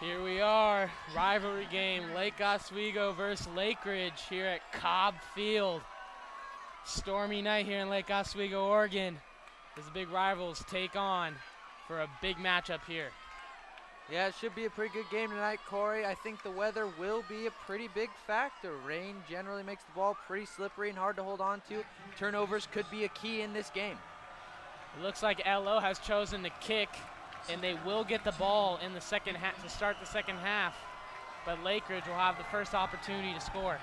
Here we are, rivalry game, Lake Oswego versus Lakeridge here at Cobb Field. Stormy night here in Lake Oswego, Oregon. As the big rivals take on for a big matchup here. Yeah, it should be a pretty good game tonight, Corey. I think the weather will be a pretty big factor. Rain generally makes the ball pretty slippery and hard to hold on to. Turnovers could be a key in this game. It looks like LO has chosen to kick, and they will get the ball in the second half to start the second half. But Lakeridge will have the first opportunity to score.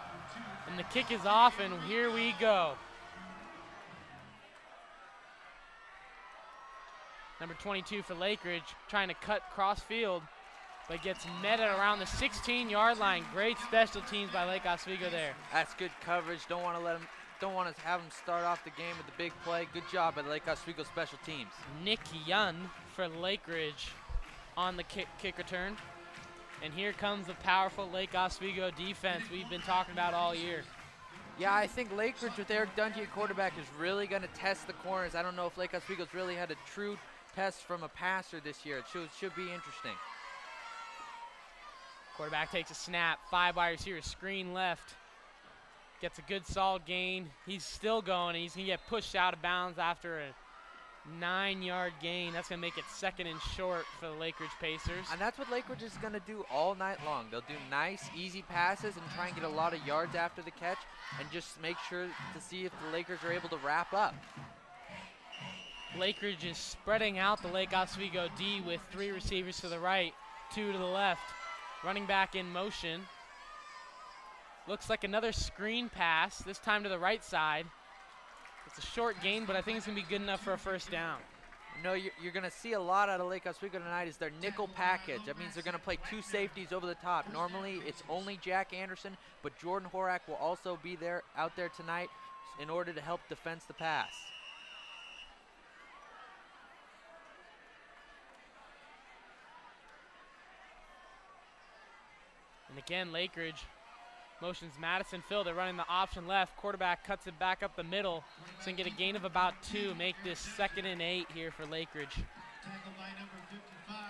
And the kick is off, and here we go. Number 22 for Lakeridge, trying to cut cross field, but gets met at around the 16-yard line. Great special teams by Lake Oswego there. That's good coverage. Don't want to have them start off the game with a big play. Good job by the Lake Oswego special teams. Nick Young for Lakeridge on the kick return. And here comes the powerful Lake Oswego defense we've been talking about all year. Yeah, I think Lakeridge with Eric Dungy at quarterback is really going to test the corners. I don't know if Lake Oswego's really had a true test from a passer this year. It should be interesting. Quarterback takes a snap, 5 wide receivers, screen left. Gets a good solid gain. He's still going, and he's going to get pushed out of bounds after a 9-yard gain. That's going to make it second and short for the Lakeridge Pacers. And that's what Lakeridge is going to do all night long. They'll do nice, easy passes and try and get a lot of yards after the catch and just make sure to see if the Lakers are able to wrap up. Lakeridge is spreading out the Lake Oswego D with 3 receivers to the right, 2 to the left. Running back in motion. Looks like another screen pass, this time to the right side. It's a short gain, but I think it's going to be good enough for a first down. No, you're going to see a lot out of Lake Oswego tonight is their nickel package. That means they're going to play 2 safeties over the top. Normally, it's only Jack Anderson, but Jordan Horak will also be out there tonight in order to help defense the pass. And again, Lakeridge motions Madison Phil. They're running the option left. Quarterback cuts it back up the middle. So can get a gain of about 2. Make this 2nd and 8 here for Lakeridge.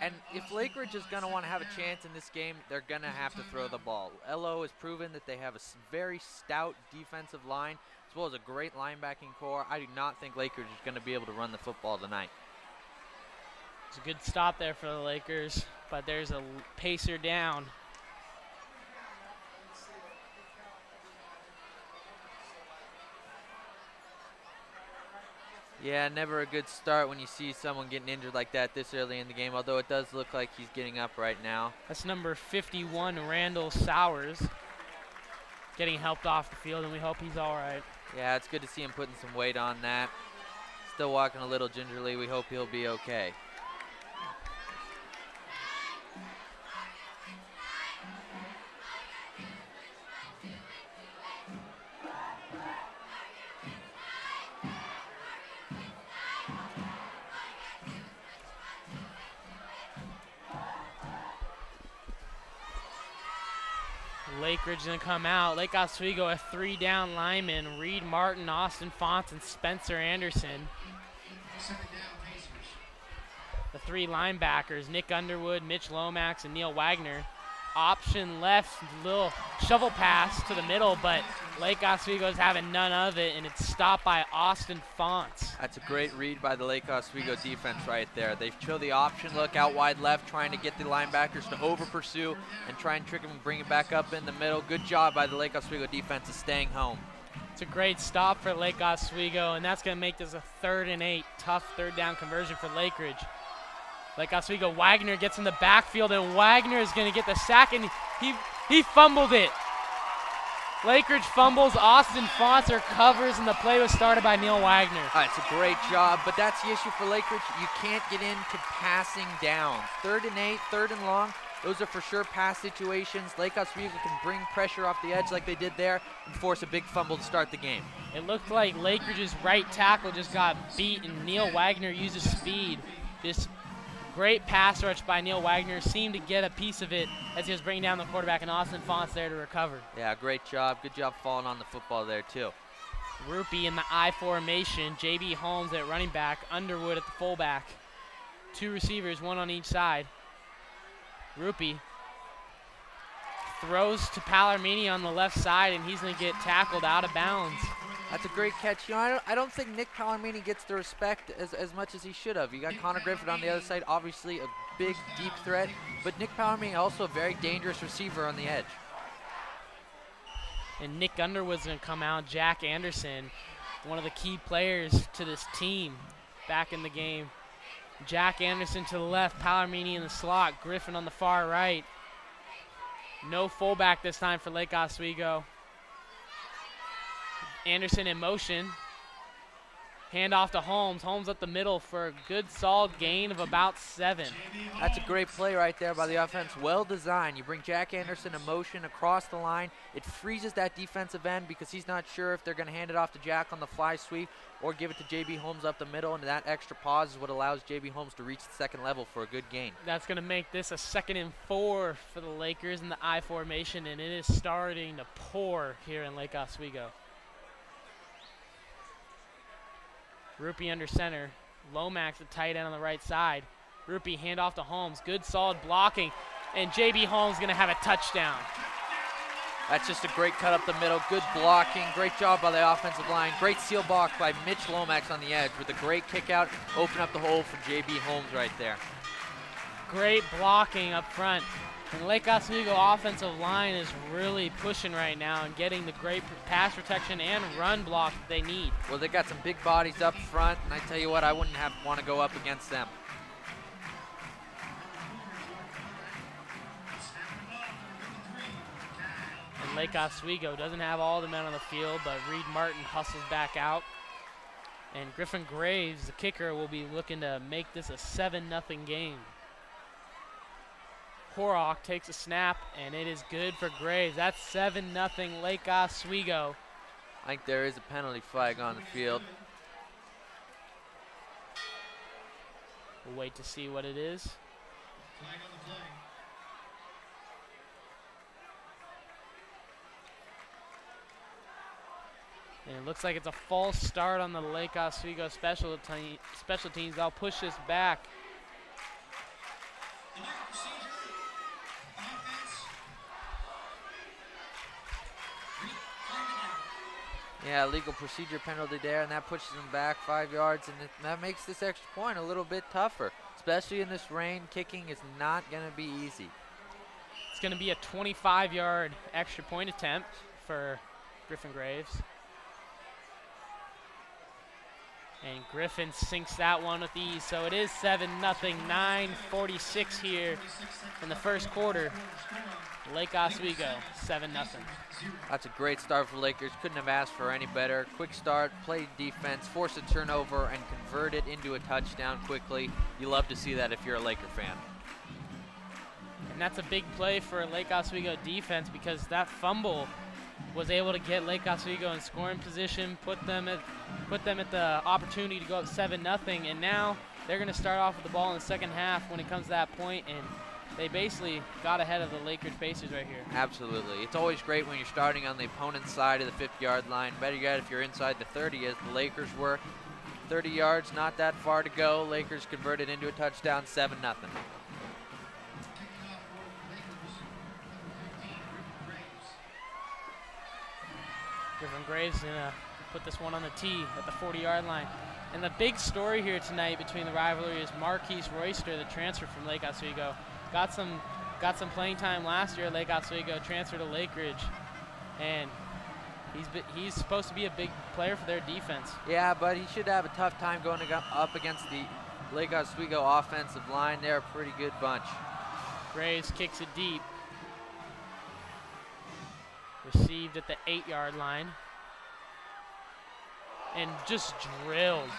And if Lakeridge is going to want to have a chance in this game, they're going to have to throw the ball. LO has proven that they have a very stout defensive line as well as a great linebacking core. I do not think Lakeridge is going to be able to run the football tonight. It's a good stop there for the Lakers, but there's a Pacer down. Yeah, never a good start when you see someone getting injured like that this early in the game, although it does look like he's getting up right now. That's number 51, Randall Sowers, getting helped off the field, and we hope he's all right. Yeah, it's good to see him putting some weight on that. Still walking a little gingerly. We hope he'll be okay. Lakeridge gonna come out. Lake Oswego, a 3-down lineman. Reed Martin, Austin Fonts, and Spencer Anderson. The 3 linebackers, Nick Underwood, Mitch Lomax, and Neil Wagner. Option left, little shovel pass to the middle, but Lake Oswego's having none of it, and it's stopped by Austin Fonts. That's a great read by the Lake Oswego defense right there. They show the option look out wide left, trying to get the linebackers to over pursue and try and trick them and bring it back up in the middle. Good job by the Lake Oswego defense of staying home. It's a great stop for Lake Oswego, and that's going to make this a 3rd and 8. Tough 3rd down conversion for Lakeridge. Lake Oswego, Wagner gets in the backfield, and Wagner is going to get the sack, and he fumbled it. Lakeridge fumbles, Austin Fonts recovers, and the play was started by Neil Wagner. It's a great job, but that's the issue for Lakeridge. You can't get into passing downs. 3rd and 8, 3rd and long, those are for sure pass situations. Lake Oswego can bring pressure off the edge like they did there and force a big fumble to start the game. It looked like Lakeridge's right tackle just got beat, and Neil Wagner uses speed. This great pass rush by Neil Wagner seemed to get a piece of it as he was bringing down the quarterback, and Austin Fonts there to recover. Yeah, great job. Good job falling on the football there, too. Rupee in the I formation. J.B. Holmes at running back. Underwood at the fullback. 2 receivers, 1 on each side. Rupee throws to Palomini on the left side, and he's going to get tackled out of bounds. That's a great catch. You know, I don't think Nick Palomini gets the respect as much as he should have. You got Connor Griffin on the other side, obviously a big, deep threat, but Nick Palomini also a very dangerous receiver on the edge. And Nick Underwood's going to come out. Jack Anderson, one of the key players to this team back in the game. Jack Anderson to the left, Palomini in the slot, Griffin on the far right. No fullback this time for Lake Oswego. Anderson in motion. Hand off to Holmes. Holmes up the middle for a good solid gain of about 7. That's a great play right there by the offense. Well designed. You bring Jack Anderson in motion across the line. It freezes that defensive end because he's not sure if they're going to hand it off to Jack on the fly sweep or give it to J.B. Holmes up the middle, and that extra pause is what allows J.B. Holmes to reach the second level for a good gain. That's going to make this a 2nd and 4 for the Lakers in the I formation, and it is starting to pour here in Lake Oswego. Rupi under center. Lomax, the tight end on the right side. Rupi handoff to Holmes. Good solid blocking. And J.B. Holmes going to have a touchdown. That's just a great cut up the middle. Good blocking. Great job by the offensive line. Great seal block by Mitch Lomax on the edge with a great kick out. Open up the hole for J.B. Holmes right there. Great blocking up front. And Lake Oswego offensive line is really pushing right now and getting the great pass protection and run block that they need. Well, they got some big bodies up front, and I tell you what, I wouldn't want to go up against them. And Lake Oswego doesn't have all the men on the field, but Reed Martin hustles back out. And Griffin Graves, the kicker, will be looking to make this a 7-0 game. Horrock takes a snap, and it is good for Graves. That's 7-0 Lake Oswego. I think there is a penalty flag on the field. We'll wait to see what it is. Flag on the play. And it looks like it's a false start on the Lake Oswego special teams. They'll push this back. Yeah, legal procedure penalty there, and that pushes them back 5 yards, and that makes this extra point a little bit tougher. Especially in this rain, kicking is not going to be easy. It's going to be a 25-yard extra point attempt for Griffin Graves. And Griffin sinks that one with ease, so it is 7-0, 9:46 here in the first quarter. Lake Oswego, 7-0. That's a great start for Lakers. Couldn't have asked for any better. Quick start, played defense, forced a turnover, and convert it into a touchdown quickly. You love to see that if you're a Laker fan. And that's a big play for Lake Oswego defense because that fumble was able to get Lake Oswego in scoring position, put them at the opportunity to go up 7-0, and now they're going to start off with the ball in the second half when it comes to that point, and they basically got ahead of the Lakeridge Pacers right here. Absolutely. It's always great when you're starting on the opponent's side of the 50-yard line. Better yet if you're inside the 30, as the Lakers were. 30 yards, not that far to go. Lakers converted into a touchdown, 7-0. Griffin Graves going to put this one on the tee at the 40-yard line. And the big story here tonight between the rivalry is Marquise Royster, the transfer from Lake Oswego. Got some playing time last year at Lake Oswego, transferred to Lakeridge, and he's supposed to be a big player for their defense. Yeah, but he should have a tough time going up against the Lake Oswego offensive line. They're a pretty good bunch. Graves kicks it deep. Received at the 8-yard line. And just drilled.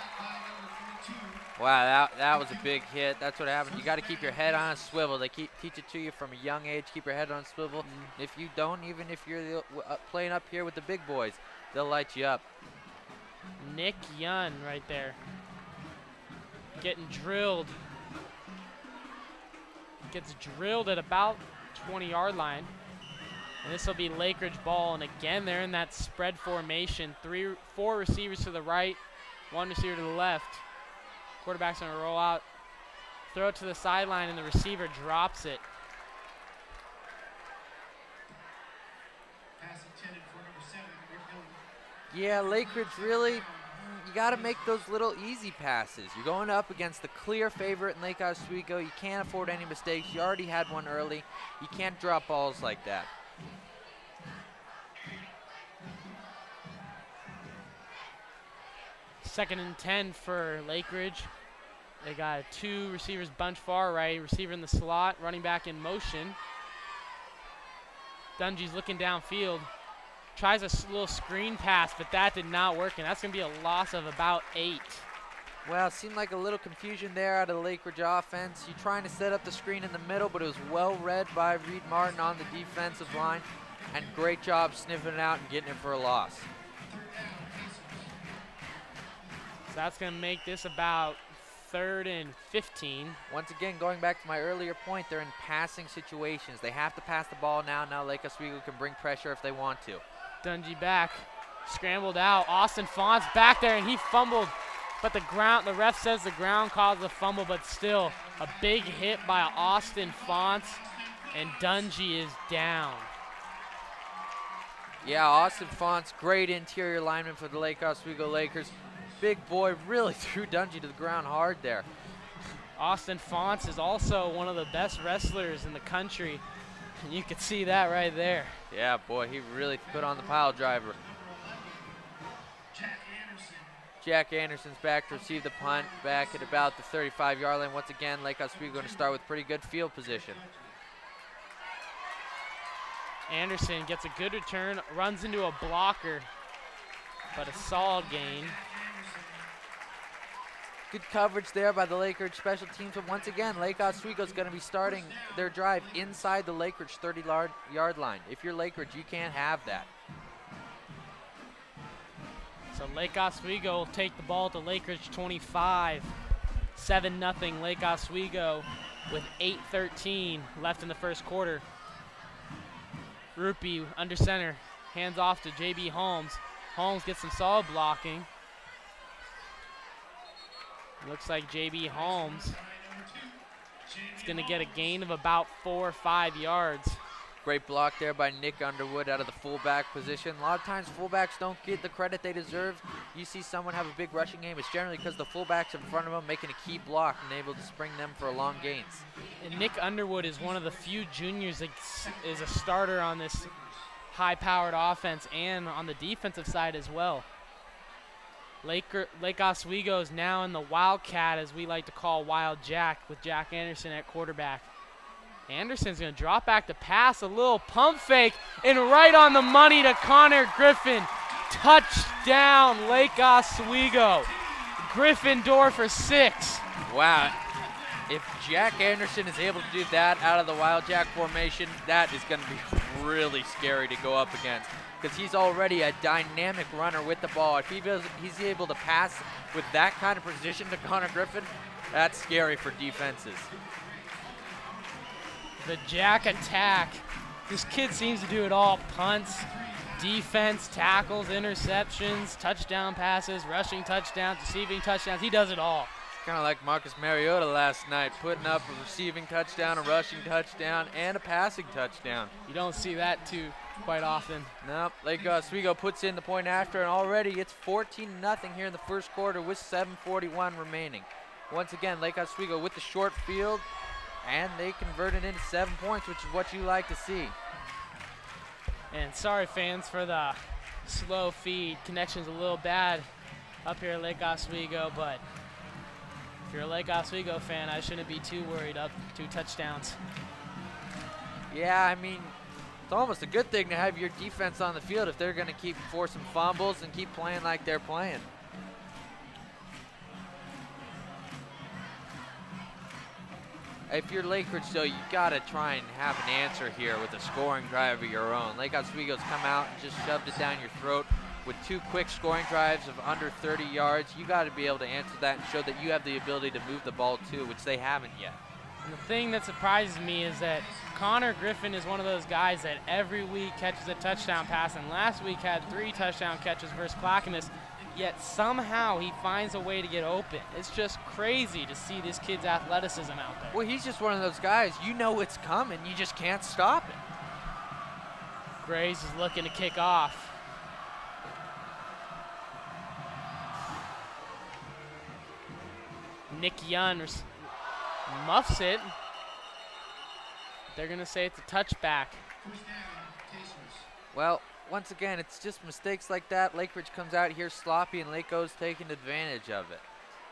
Wow, that was a big hit. That's what happened. You got to keep your head on a swivel. They teach it to you from a young age. Keep your head on a swivel. If you don't, even if you're playing up here with the big boys, they'll light you up. Nick Young right there. Getting drilled. Gets drilled at about 20-yard line. And this will be Lakeridge ball. And again, they're in that spread formation. 4 receivers to the right, 1 receiver to the left. Quarterback's going to roll out, throw it to the sideline, and the receiver drops it. Yeah, Lakeridge really, you got to make those little easy passes. You're going up against the clear favorite in Lake Oswego. You can't afford any mistakes. You already had one early. You can't drop balls like that. Second and 10 for Lakeridge. They got 2 receivers bunch far right, receiver in the slot, running back in motion. Dungy's looking downfield. Tries a little screen pass, but that did not work, and that's going to be a loss of about 8. Well, it seemed like a little confusion there out of the Lakeridge offense. You're trying to set up the screen in the middle, but it was well read by Reed Martin on the defensive line, and great job sniffing it out and getting it for a loss. So that's going to make this about 3rd and 15. Once again, going back to my earlier point, they're in passing situations. They have to pass the ball now. Now Lake Oswego can bring pressure if they want to. Dungy back, scrambled out. Austin Fonts back there, and he fumbled. But the ref says the ground caused the fumble, but still a big hit by Austin Fonts, and Dungy is down. Yeah, Austin Fonts, great interior lineman for the Lake Oswego Lakers. Big boy really threw Dungy to the ground hard there. Austin Fonts is also one of the best wrestlers in the country, and you can see that right there. Yeah, boy, he really put on the pile driver. Jack Anderson's back to receive the punt, back at about the 35-yard line. Once again, Lake Oswego going to start with pretty good field position. Anderson gets a good return, runs into a blocker, but a solid gain. Good coverage there by the Lakeridge special teams, but once again, Lake Oswego is going to be starting their drive inside the Lakeridge 30-yard line. If you're Lakeridge, you can't have that. So Lake Oswego will take the ball to Lakeridge 25. 7-0 Lake Oswego with 8:13 left in the first quarter. Rupi under center, hands off to JB Holmes. Holmes gets some solid blocking. Looks like JB Holmes is going to get a gain of about 4 or 5 yards. Great block there by Nick Underwood out of the fullback position. A lot of times fullbacks don't get the credit they deserve. You see someone have a big rushing game, it's generally because the fullbacks in front of them making a key block and able to spring them for long gains. And Nick Underwood is one of the few juniors that is a starter on this high-powered offense and on the defensive side as well. Lake Oswego is now in the Wildcat, as we like to call Wild Jack, with Jack Anderson at quarterback. Anderson's going to drop back to pass, a little pump fake, and right on the money to Connor Griffin. Touchdown, Lake Oswego. Gryffindor for 6. Wow. If Jack Anderson is able to do that out of the Wild Jack formation, that is going to be really scary to go up against, because he's already a dynamic runner with the ball. If he's able to pass with that kind of precision to Connor Griffin, that's scary for defenses. The Jack attack. This kid seems to do it all. Punts, defense, tackles, interceptions, touchdown passes, rushing touchdowns, receiving touchdowns. He does it all. It's kind of like Marcus Mariota last night, putting up a receiving touchdown, a rushing touchdown, and a passing touchdown. You don't see that too quite often. Nope. Lake Oswego puts in the point after, and already it's 14-0 here in the first quarter with 7:41 remaining. Once again, Lake Oswego with the short field, and they converted into 7 points, which is what you like to see. And sorry, fans, for the slow feed. Connection's a little bad up here at Lake Oswego, but if you're a Lake Oswego fan, I shouldn't be too worried. Up 2 touchdowns. Yeah, I mean, it's almost a good thing to have your defense on the field if they're going to keep forcing fumbles and keep playing like they're playing. If you're Lakeridge, though, you got to try and have an answer here with a scoring drive of your own. Lake Oswego's come out and just shoved it down your throat with 2 quick scoring drives of under 30 yards. You got to be able to answer that and show that you have the ability to move the ball too, which they haven't yet. And the thing that surprises me is that Connor Griffin is one of those guys that every week catches a touchdown pass, and last week had 3 touchdown catches versus Clackamas, yet somehow he finds a way to get open. It's just crazy to see this kid's athleticism out there. Well, he's just one of those guys, you know it's coming, you just can't stop it. Graves is looking to kick off. Nick Young muffs it. They're going to say it's a touchback. First down, Pacers. Well, once again, it's just mistakes like that. Lakeridge comes out here sloppy, and Lake's taking advantage of it.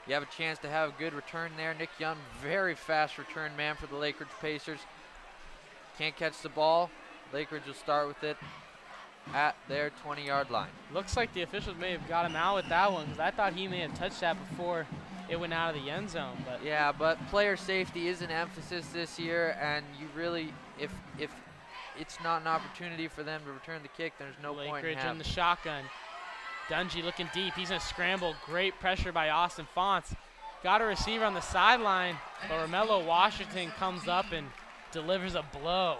You have a chance to have a good return there. Nick Young, very fast return man for the Lakeridge Pacers. Can't catch the ball. Lakeridge will start with it at their 20-yard line. Looks like the officials may have got him out with that one because I thought he may have touched that before it went out of the end zone. But yeah, but player safety is an emphasis this year, and you really, if it's not an opportunity for them to return the kick, there's no point in Lakeridge in the shotgun. Dungy looking deep. He's going to scramble. Great pressure by Austin Fonts. Got a receiver on the sideline, but Romello Washington comes up and delivers a blow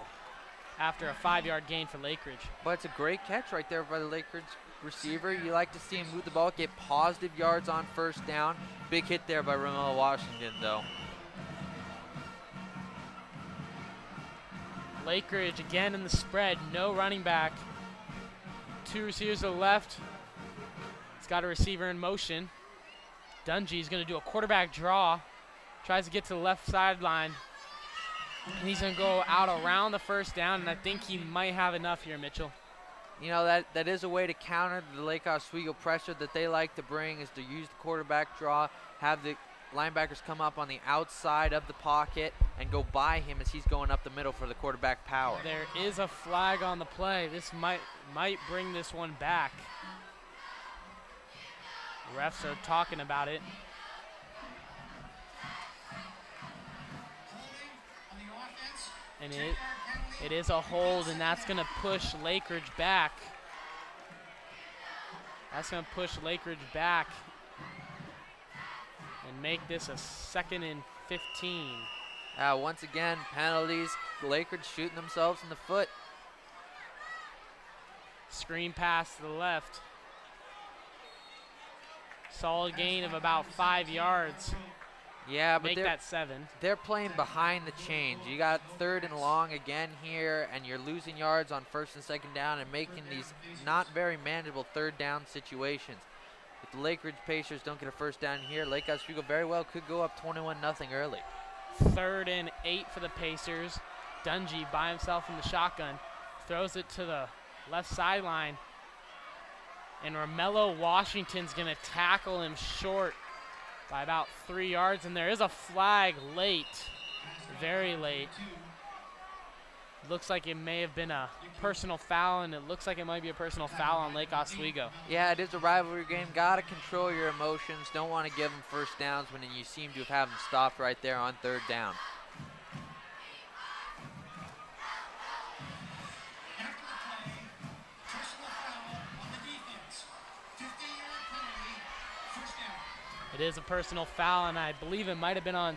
after a 5-yard gain for Lakeridge. But it's a great catch right there by the Lakeridge receiver. You like to see him move the ball, get positive yards on first down. Big hit there by Romello Washington, though. Lakeridge again in the spread. No running back. 2 receivers to the left. He's got a receiver in motion. Dungy's going to do a quarterback draw. Tries to get to the left sideline. And he's going to go out around the first down, and I think he might have enough here, Mitchell. You know, that is a way to counter the Lake Oswego pressure that they like to bring, is to use the quarterback draw, have the linebackers come up on the outside of the pocket and go by him as he's going up the middle for the quarterback power. There is a flag on the play. This might bring this one back. Refs are talking about it. And it is a hold, and that's going to push Lakeridge back. That's going to push Lakeridge back and make this a 2nd and 15. Once again, penalties. Lakeridge shooting themselves in the foot. Screen pass to the left. Solid gain of about 5 yards. Yeah, but make that 7. They're playing behind the chains. You got 3rd and long again here, and you're losing yards on 1st and 2nd down and making these not very manageable 3rd down situations. If the Lakeridge Pacers don't get a 1st down here, Lake Oswego very well could go up 21-0 early. 3rd and 8 for the Pacers. Dungy by himself in the shotgun. Throws it to the left sideline. And Romello Washington's going to tackle him short by about 3 yards, and there is a flag late, very late. Looks like it may have been a personal foul, and it looks like it might be a personal foul on Lake Oswego. Yeah, it is a rivalry game. Got to control your emotions. Don't want to give them 1st downs when you seem to have them stopped right there on 3rd down. It is a personal foul, and I believe it might have been on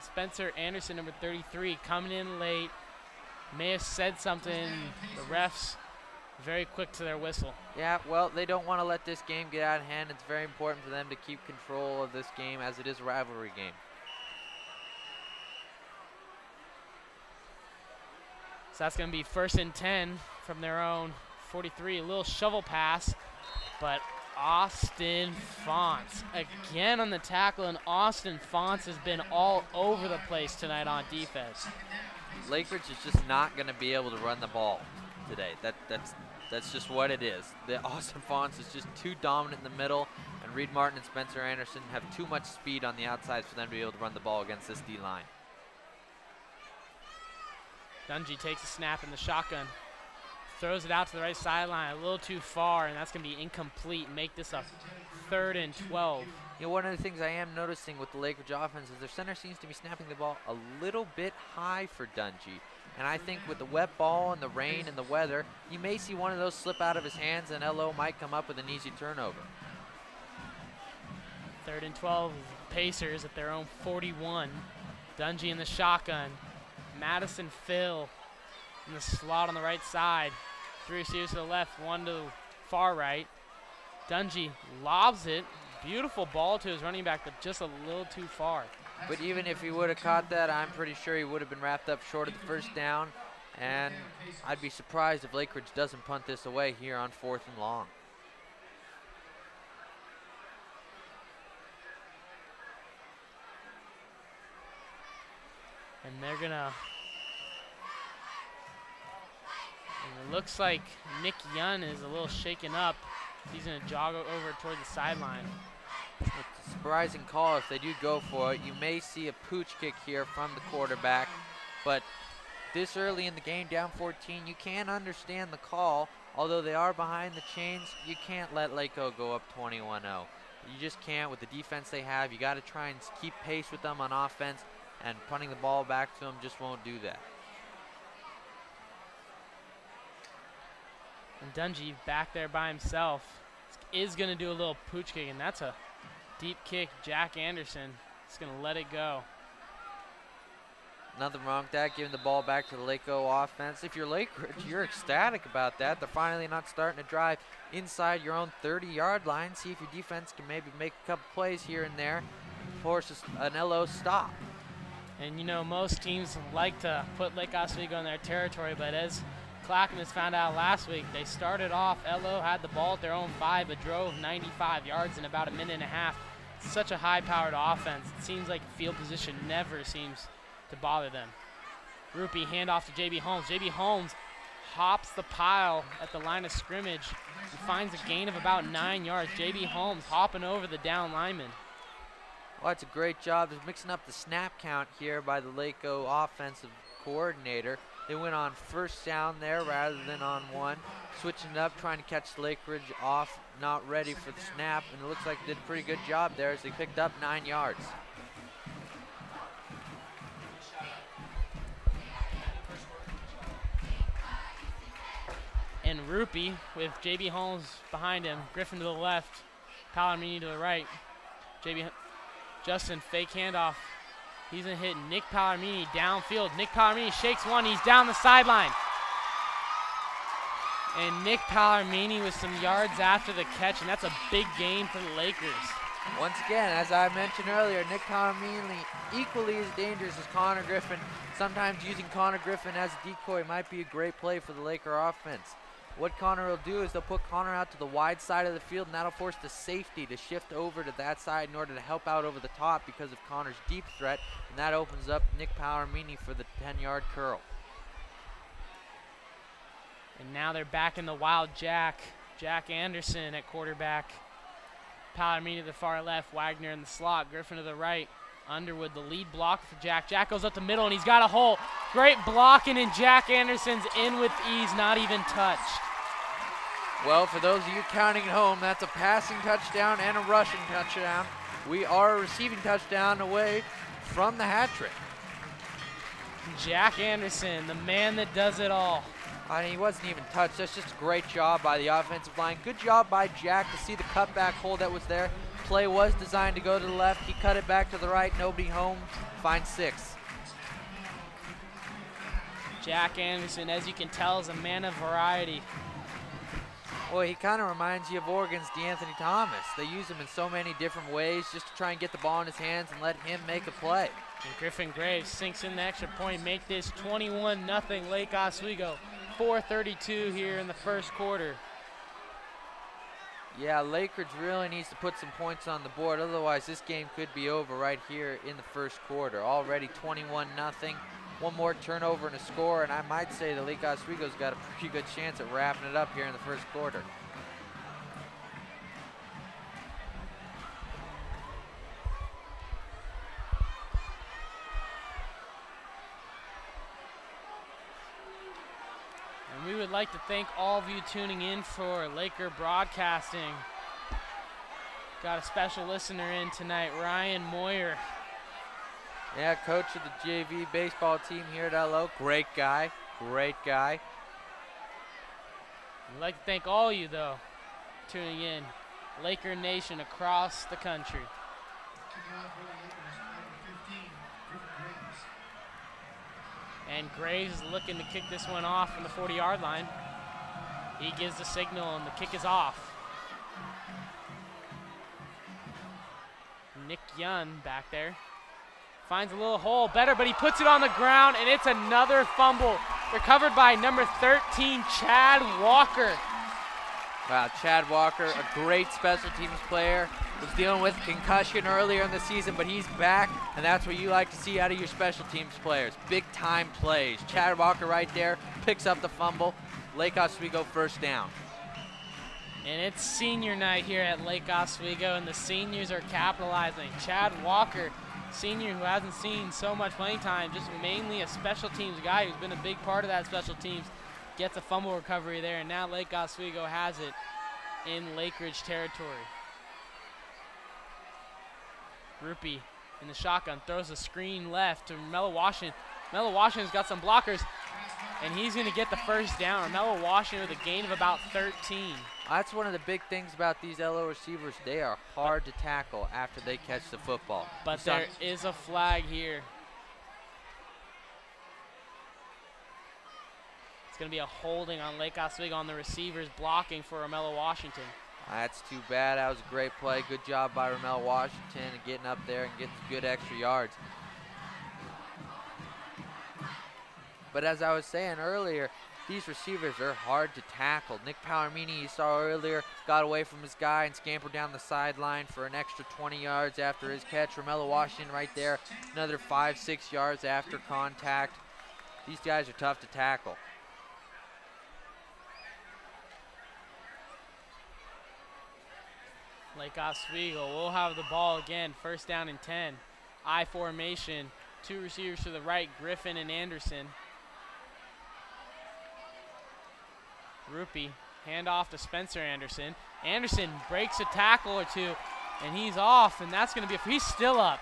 Spencer Anderson, number 33, coming in late. May have said something. The refs very quick to their whistle. Yeah, well, they don't want to let this game get out of hand. It's very important for them to keep control of this game, as it is a rivalry game. So that's going to be 1st and 10 from their own 43. A little shovel pass, but Austin Fonts again on the tackle, and Austin Fonts has been all over the place tonight on defense. Lakeridge is just not going to be able to run the ball today. That's just what it is. The Austin Fonts is just too dominant in the middle, and Reed Martin and Spencer Anderson have too much speed on the outsides for them to be able to run the ball against this D-line. Dungy takes a snap in the shotgun. Throws it out to the right sideline, a little too far, and that's going to be incomplete. Make this a 3rd and 12. You know, one of the things I am noticing with the Lakeridge offense is their center seems to be snapping the ball a little bit high for Dungy. And I think with the wet ball and the rain and the weather, you may see one of those slip out of his hands, and LO might come up with an easy turnover. 3rd and 12, Pacers at their own 41. Dungy in the shotgun. Madison Phil in the slot on the right side. 3 receivers to the left, 1 to the far right. Dungy lobs it. Beautiful ball to his running back, but just a little too far. But even if he would have caught that, I'm pretty sure he would have been wrapped up short of the 1st down. And I'd be surprised if Lakeridge doesn't punt this away here on 4th and long. And they're gonna, and it looks like Nick Young is a little shaken up. He's gonna jog over toward the sideline. It's a surprising call if they do go for it. You may see a pooch kick here from the quarterback, but this early in the game, down 14, you can understand the call. Although they are behind the chains, you can't let Lakeo go up 21-0. You just can't with the defense they have. You got to try and keep pace with them on offense, and punting the ball back to them just won't do that. And Dungy back there by himself is going to do a little pooch kick, and that's a deep kick. Jack Anderson is going to let it go. Nothing wrong with that, giving the ball back to the Lakeo offense. If you're Lakeridge, you're ecstatic about that. They're finally not starting to drive inside your own 30-yard line. See if your defense can maybe make a couple plays here and there, force an LO stop. And you know, most teams like to put Lake Oswego in their territory, but as Clackamas found out last week, they started off, LO had the ball at their own 5, but drove 95 yards in about a minute and a half. Such a high-powered offense. It seems like field position never seems to bother them. Rupee handoff to JB Holmes. JB Holmes hops the pile at the line of scrimmage and finds a gain of about 9 yards. JB Holmes hopping over the down lineman. Well, that's a great job. They're mixing up the snap count here by the Lakeo offensive coordinator. They went on first down there rather than on one. Switching it up, trying to catch Lakeridge off, not ready for the snap, and it looks like they did a pretty good job there as they picked up 9 yards. And Rupee with JB Holmes behind him, Griffin to the left, Palomini to the right. Justin fake handoff. He's gonna hit Nick Palomini downfield. Nick Palomini shakes one, he's down the sideline. And Nick Palomini with some yards after the catch, and that's a big gain for the Lakers. Once again, as I mentioned earlier, Nick Palomini equally as dangerous as Connor Griffin. Sometimes using Connor Griffin as a decoy might be a great play for the Laker offense. What Connor will do is they'll put Connor out to the wide side of the field, and that'll force the safety to shift over to that side in order to help out over the top because of Connor's deep threat, and that opens up Nick Palomini for the 10-yard curl. And now they're back in the wild Jack. Jack Anderson at quarterback. Palomini to the far left, Wagner in the slot, Griffin to the right. Underwood, the lead block for Jack. Jack goes up the middle, and he's got a hole. Great blocking, and Jack Anderson's in with ease, not even touched. Well, for those of you counting at home, that's a passing touchdown and a rushing touchdown. We are a receiving touchdown away from the hat trick. Jack Anderson, the man that does it all. I mean, he wasn't even touched. That's just a great job by the offensive line. Good job by Jack to see the cutback hole that was there. Play was designed to go to the left. He cut it back to the right. Nobody home. Finds 6. Jack Anderson, as you can tell, is a man of variety. Well, he kind of reminds you of Oregon's DeAnthony Thomas. They use him in so many different ways just to try and get the ball in his hands and let him make a play. And Griffin Graves sinks in the extra point, make this 21-0 Lake Oswego. 4:32 here in the first quarter. Yeah, Lakeridge really needs to put some points on the board. Otherwise, this game could be over right here in the first quarter. Already 21-0. One more turnover and a score, and I might say that Lake Oswego's got a pretty good chance at wrapping it up here in the first quarter. And we would like to thank all of you tuning in for Laker Broadcasting. Got a special listener in tonight, Ryan Moyer. Yeah, coach of the JV baseball team here at LO. Great guy, great guy. I'd like to thank all you, though, tuning in. Laker Nation across the country. And Graves is looking to kick this one off from the 40-yard line. He gives the signal, and the kick is off. Nick Young back there. Finds a little hole, better, but he puts it on the ground, and it's another fumble. Recovered by number 13, Chad Walker. Wow, Chad Walker, a great special teams player. was dealing with concussion earlier in the season, but he's back, and that's what you like to see out of your special teams players. Big time plays. Chad Walker right there picks up the fumble. Lake Oswego first down. And it's senior night here at Lake Oswego, and the seniors are capitalizing. Chad Walker, senior who hasn't seen so much playing time, just mainly a special teams guy who's been a big part of that special teams, gets a fumble recovery there, and now Lake Oswego has it in Lakeridge territory. Rupi in the shotgun throws a screen left to Mello Washington. Mello Washington's got some blockers, and he's going to get the first down. Mello Washington with a gain of about 13. That's one of the big things about these LO receivers. They are hard to tackle after they catch the football. But there is a flag here. It's going to be a holding on Lake Oswego on the receivers blocking for Romello Washington. That's too bad. That was a great play. Good job by Romello Washington and getting up there and getting good extra yards. But as I was saying earlier, these receivers are hard to tackle. Nick Palomini, you saw earlier, got away from his guy and scampered down the sideline for an extra 20 yards after his catch. Romello Washington right there, another 5-6 yards after contact. These guys are tough to tackle. Lake Oswego will have the ball again, first down and 10. I formation, two receivers to the right, Griffin and Anderson. Rupi, hand off to Spencer Anderson. Anderson breaks a tackle or two, and he's off, and that's going to be he's still up.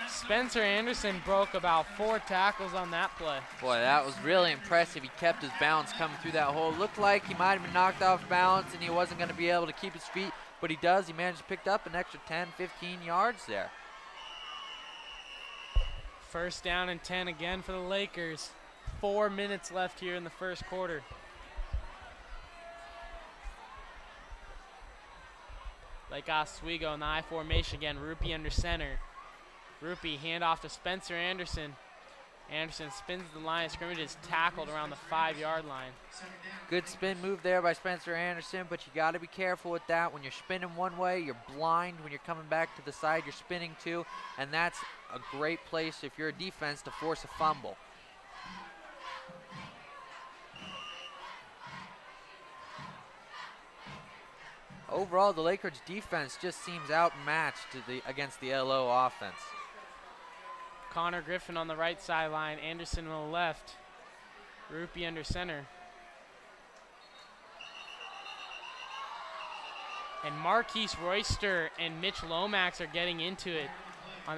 Spencer Anderson broke about 4 tackles on that play. Boy, that was really impressive. He kept his balance coming through that hole. Looked like he might have been knocked off balance and he wasn't going to be able to keep his feet, but he does. He managed to pick up an extra 10, 15 yards there. First down and 10 again for the Lakers. 4 minutes left here in the first quarter. Lake Oswego in the I formation again. Rupi under center. Rupi hand off to Spencer Anderson. Anderson spins the line of scrimmage, is tackled around the 5-yard line. Good spin move there by Spencer Anderson, but you got to be careful with that. When you're spinning one way, you're blind. When you're coming back to the side, you're spinning too, and that's a great place if you're a defense to force a fumble. Overall, the Lakeridge defense just seems outmatched against the LO offense. Connor Griffin on the right sideline, Anderson on the left. Rupi under center. And Marquise Royster and Mitch Lomax are getting into it on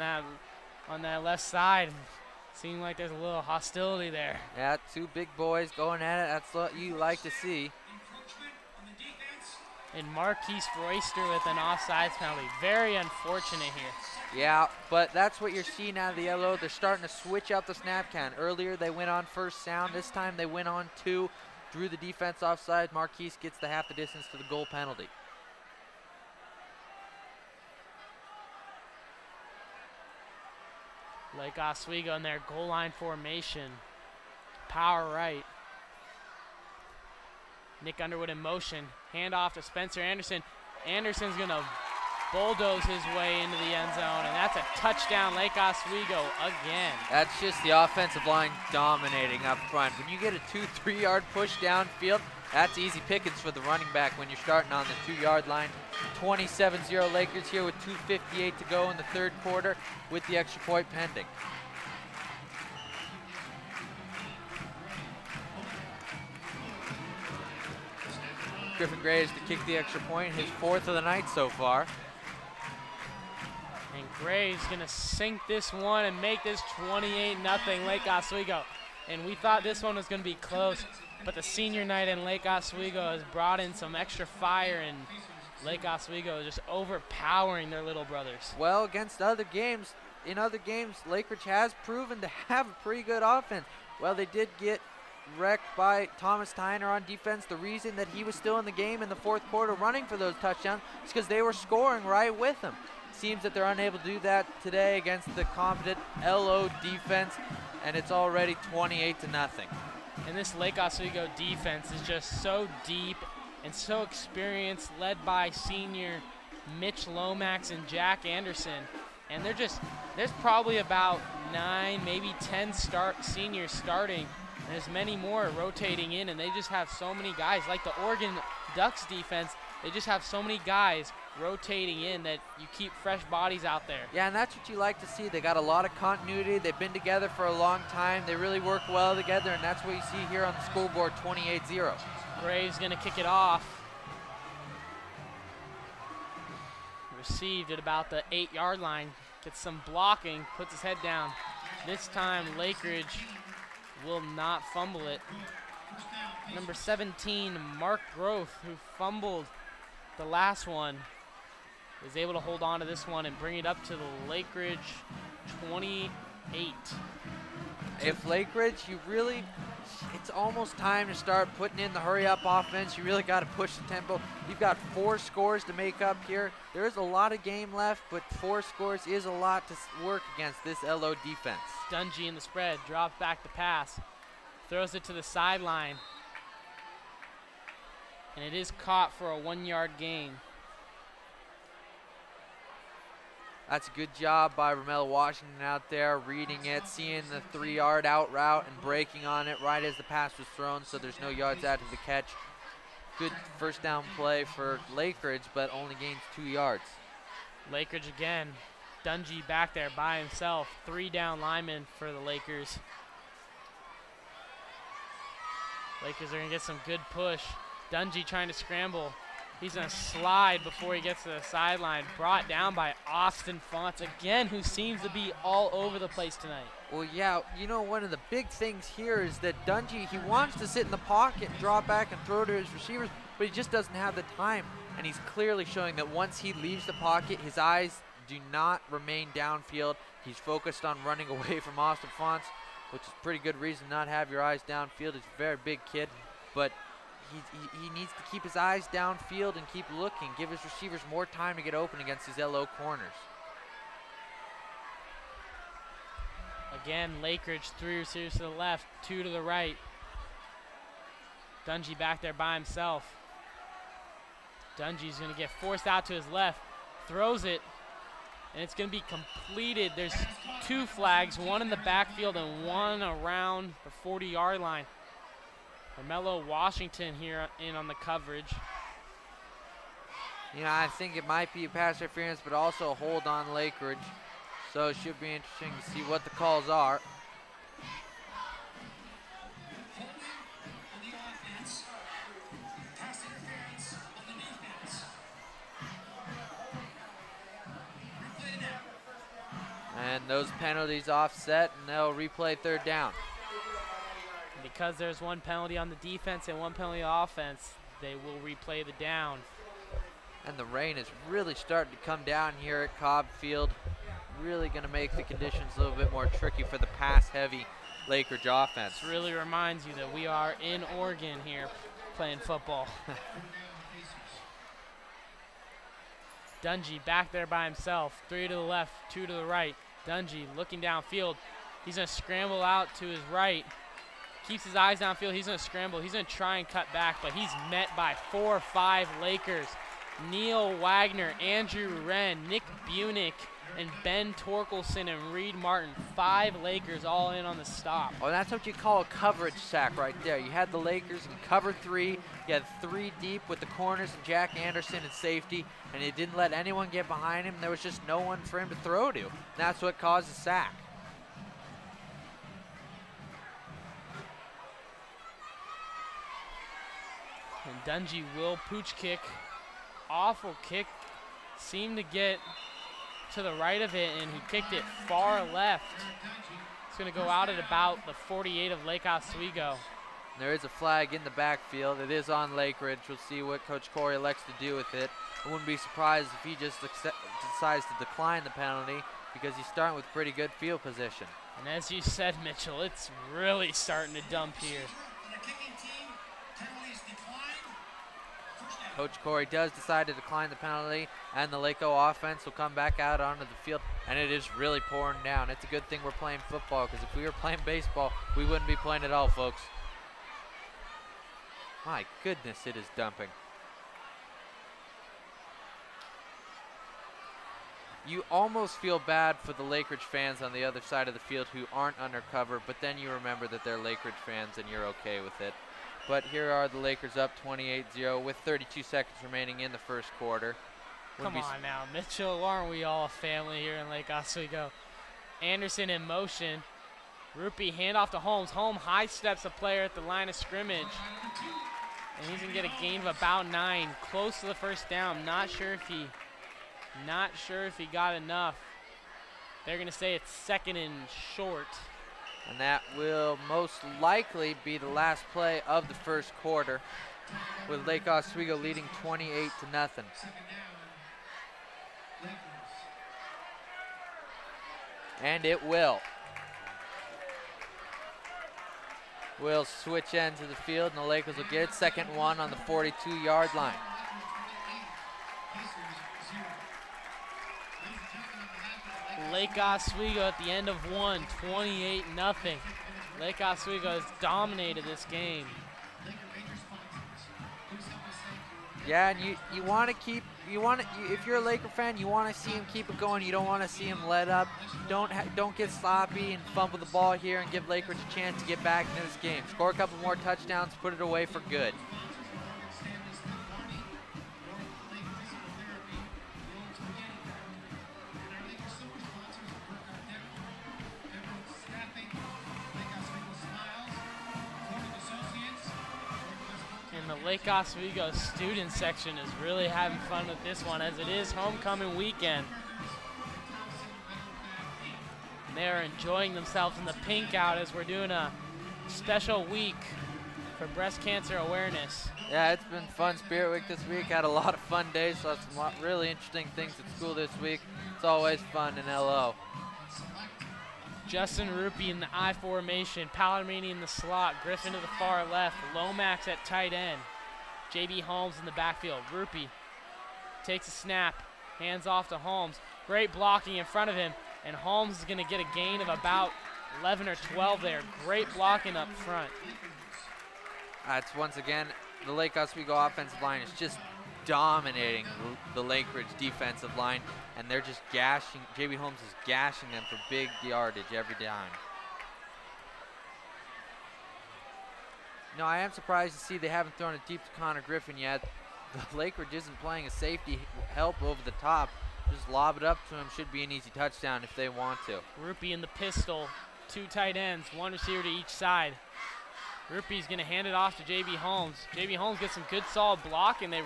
that left side. Seems like there's a little hostility there. Yeah, two big boys going at it. That's what you like to see. And Marquise Royster with an offsides penalty. Very unfortunate here. Yeah, but that's what you're seeing out of the LO. They're starting to switch out the snap count. Earlier they went on first sound. This time they went on 2. Drew the defense offside. Marquise gets the half the distance to the goal penalty. Lake Oswego in their goal line formation. Power right. Nick Underwood in motion. Hand off to Spencer Anderson. Anderson's going to bulldoze his way into the end zone, and that's a touchdown, Lake Oswego again. That's just the offensive line dominating up front. When you get a 2-3 yard push downfield, that's easy pickings for the running back when you're starting on the 2-yard line. 27-0 Lakers here with 2:58 to go in the third quarter with the extra point pending. Griffin Graves to kick the extra point, his 4th of the night so far. And Graves gonna sink this one and make this 28-0 Lake Oswego. And we thought this one was gonna be close, but the senior night in Lake Oswego has brought in some extra fire, and Lake Oswego is just overpowering their little brothers. Well, against other games, in other games, Lakeridge has proven to have a pretty good offense. Well, they did get wrecked by Thomas Tyner on defense. The reason that he was still in the game in the fourth quarter running for those touchdowns is because they were scoring right with him. Seems that they're unable to do that today against the confident LO defense, and it's already 28-0. And this Lake Oswego defense is just so deep and so experienced, led by senior Mitch Lomax and Jack Anderson. And there's probably about 9, maybe 10 seniors starting, and there's many more rotating in, and they just have so many guys. Like the Oregon Ducks defense, they just have so many guys rotating in that you keep fresh bodies out there. Yeah, and that's what you like to see. They got a lot of continuity. They've been together for a long time. They really work well together, and that's what you see here on the scoreboard, 28-0. Graves gonna kick it off. Received at about the 8-yard line. Gets some blocking, puts his head down. This time, Lakeridge will not fumble it. Number 17, Mark Groth, who fumbled the last one, is able to hold on to this one and bring it up to the Lakeridge 28. If Lakeridge, it's almost time to start putting in the hurry-up offense. You really got to push the tempo. You've got 4 scores to make up here. There is a lot of game left, but 4 scores is a lot to work against this LO defense. Dungy in the spread, drops back to pass, throws it to the sideline, and it is caught for a 1-yard gain. That's a good job by Romello Washington out there, reading it, seeing the 3-yard out route and breaking on it right as the pass was thrown, so there's no yards after the catch. Good first down play for Lakeridge, but only gains 2 yards. Lakeridge again. Dungy back there by himself. 3 down linemen for the Lakers. Lakers are going to get some good push. Dungy trying to scramble. He's going to slide before he gets to the sideline. Brought down by Austin Fonts again, who seems to be all over the place tonight. Well, yeah, one of the big things here is that Dungy, he wants to sit in the pocket, draw back, and throw to his receivers, but he just doesn't have the time. And he's clearly showing that once he leaves the pocket, his eyes do not remain downfield. He's focused on running away from Austin Fonts, which is a pretty good reason to not have your eyes downfield. He's a very big kid, but he needs to keep his eyes downfield and keep looking, give his receivers more time to get open against these LO corners. Again, Lakeridge 3 receivers to the left, 2 to the right. Dungy back there by himself. Dungy's going to get forced out to his left, throws it, and it's going to be completed. There's 2 flags, one in the backfield and one around the 40-yard line. Romello Washington here in on the coverage. I think it might be a pass interference, but also a hold on Lakeridge. So it should be interesting to see what the calls are. And those penalties offset, and they'll replay 3rd down. Because there's 1 penalty on the defense and 1 penalty on offense, they will replay the down. And the rain is really starting to come down here at Cobb Field. Really going to make the conditions a little bit more tricky for the pass-heavy Lakeridge offense. This really reminds you that we are in Oregon here playing football. Dungy back there by himself. 3 to the left, 2 to the right. Dungy looking downfield. He's going to scramble out to his right. Keeps his eyes downfield. He's going to scramble. He's going to try and cut back, but he's met by 4 or 5 Lakers. Neil Wagner, Andrew Wren, Nick Bunick, and Ben Torkelson and Reed Martin. 5 Lakers all in on the stop. Oh, that's what you call a coverage sack right there. You had the Lakers in cover 3. You had 3 deep with the corners and Jack Anderson and safety, and it didn't let anyone get behind him. There was just no one for him to throw to. And that's what caused the sack. And Dungy will pooch kick. Awful kick. Seemed to get to the right of it, and he kicked it far left. It's going to go out at about the 48 of Lake Oswego. There is a flag in the backfield. It is on Lakeridge. We'll see what Coach Corey elects to do with it. I wouldn't be surprised if he just decides to decline the penalty because he's starting with pretty good field position. And as you said, Mitchell, it's really starting to dump here. Coach Corey does decide to decline the penalty, and the Lakeland offense will come back out onto the field, and it is really pouring down. It's a good thing we're playing football, because if we were playing baseball, we wouldn't be playing at all, folks. My goodness, it is dumping. You almost feel bad for the Lakeridge fans on the other side of the field who aren't undercover, but then you remember that they're Lakeridge fans and you're okay with it. But here are the Lakers up 28-0 with 32 seconds remaining in the first quarter. Come on now, Mitchell, aren't we all a family here in Lake Oswego? Anderson in motion. Rupee handoff to Holmes. Holmes high steps a player at the line of scrimmage. And he's gonna get a gain of about 9, close to the first down. Not sure if he got enough. They're gonna say it's 2nd and short. And that will most likely be the last play of the first quarter, with Lake Oswego leading 28-0. And it will. We'll switch ends of the field, and the Lakers will get it. 2nd and 1 on the 42-yard line. Lake Oswego at the end of 1, 28-0. Lake Oswego has dominated this game. Yeah, and you want to keep, if you're a Laker fan, you want to see him keep it going. You don't want to see him let up. Don't get sloppy and fumble the ball here and give Lakeridge a chance to get back into this game. Score a couple more touchdowns, put it away for good. The Lake Oswego student section is really having fun with this one, as it is homecoming weekend. They're enjoying themselves in the pink out as we're doing a special week for breast cancer awareness. Yeah, it's been fun Spirit Week this week. Had a lot of fun days, saw some really interesting things at school this week. It's always fun in LO. Justin Rupee in the I formation, Palomini in the slot, Griffin to the far left, Lomax at tight end, JB Holmes in the backfield. Rupee takes a snap, hands off to Holmes. Great blocking in front of him, and Holmes is going to get a gain of about 11 or 12 there. Great blocking up front. It's once again, the Lake Oswego offensive line is just dominating the Lakeridge defensive line, and they're just gashing, JB Holmes is gashing them for big yardage every time. No, I am surprised to see they haven't thrown it deep to Connor Griffin yet. The Lakeridge isn't playing a safety help over the top. Just lob it up to him, should be an easy touchdown if they want to. Rupee in the pistol, 2 tight ends, 1 receiver to each side. Rupee's gonna hand it off to JB Holmes. JB Holmes gets some good solid block, and they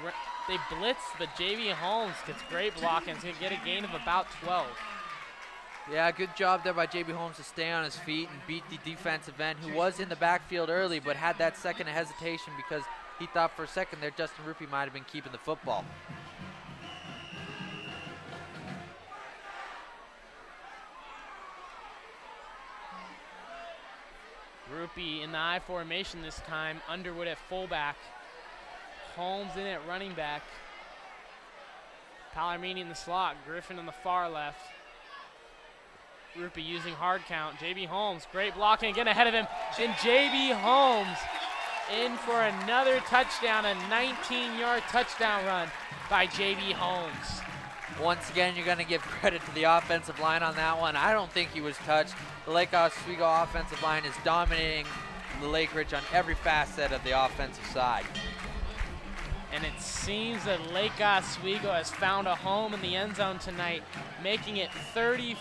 blitz, but JB Holmes gets great block and is gonna get a gain of about 12. Yeah, good job there by JB Holmes to stay on his feet and beat the defensive end, who was in the backfield early but had that second of hesitation because he thought for a second there Justin Rupee might have been keeping the football. Rupee in the I formation this time, Underwood at fullback, Holmes in at running back, Palomini in the slot, Griffin on the far left. Rupee using hard count. JB Holmes, great blocking, again ahead of him. And JB Holmes in for another touchdown, a 19-yard touchdown run by JB Holmes. Once again, you're going to give credit to the offensive line on that one. I don't think he was touched. The Lake Oswego offensive line is dominating the Lakeridge on every facet of the offensive side. And it seems that Lake Oswego has found a home in the end zone tonight, making it 34-0.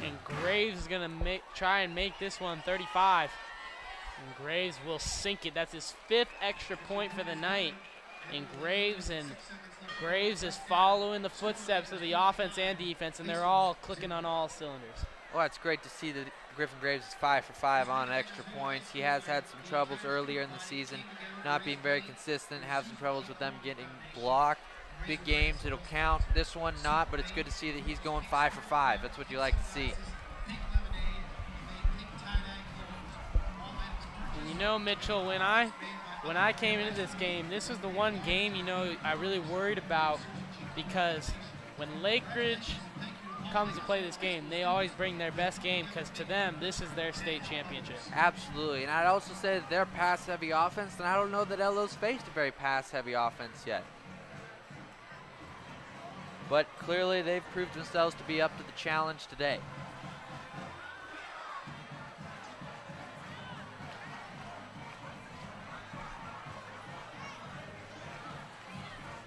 And Graves is going to try and make this one 35. And Graves will sink it. That's his 5th extra point for the night. And Graves is following the footsteps of the offense and defense, and they're all clicking on all cylinders. Well, it's great to see that Griffin Graves is 5 for 5 on extra points. He has had some troubles earlier in the season, not being very consistent, have some troubles with them getting blocked. Big games, it'll count. This one not, but it's good to see that he's going 5 for 5. That's what you like to see. And you know, Mitchell, when I came into this game, this was the one game, I really worried about, because when Lakeridge comes to play this game, they always bring their best game because to them, this is their state championship. Absolutely, and I'd also say that they're pass-heavy offense, and I don't know that LO's faced a very pass-heavy offense yet. But clearly they've proved themselves to be up to the challenge today.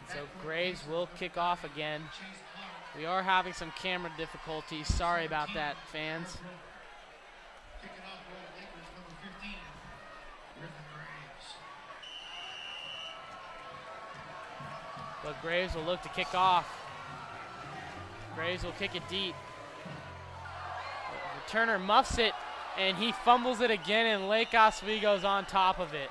So Graves will kick off again. We are having some camera difficulties. Sorry about that, fans. Kicking off for the Lakers, number 15, Griffin Graves. But Graves will look to kick off. Graves will kick it deep. Turner muffs it, and he fumbles it again, and Lake Oswego's on top of it.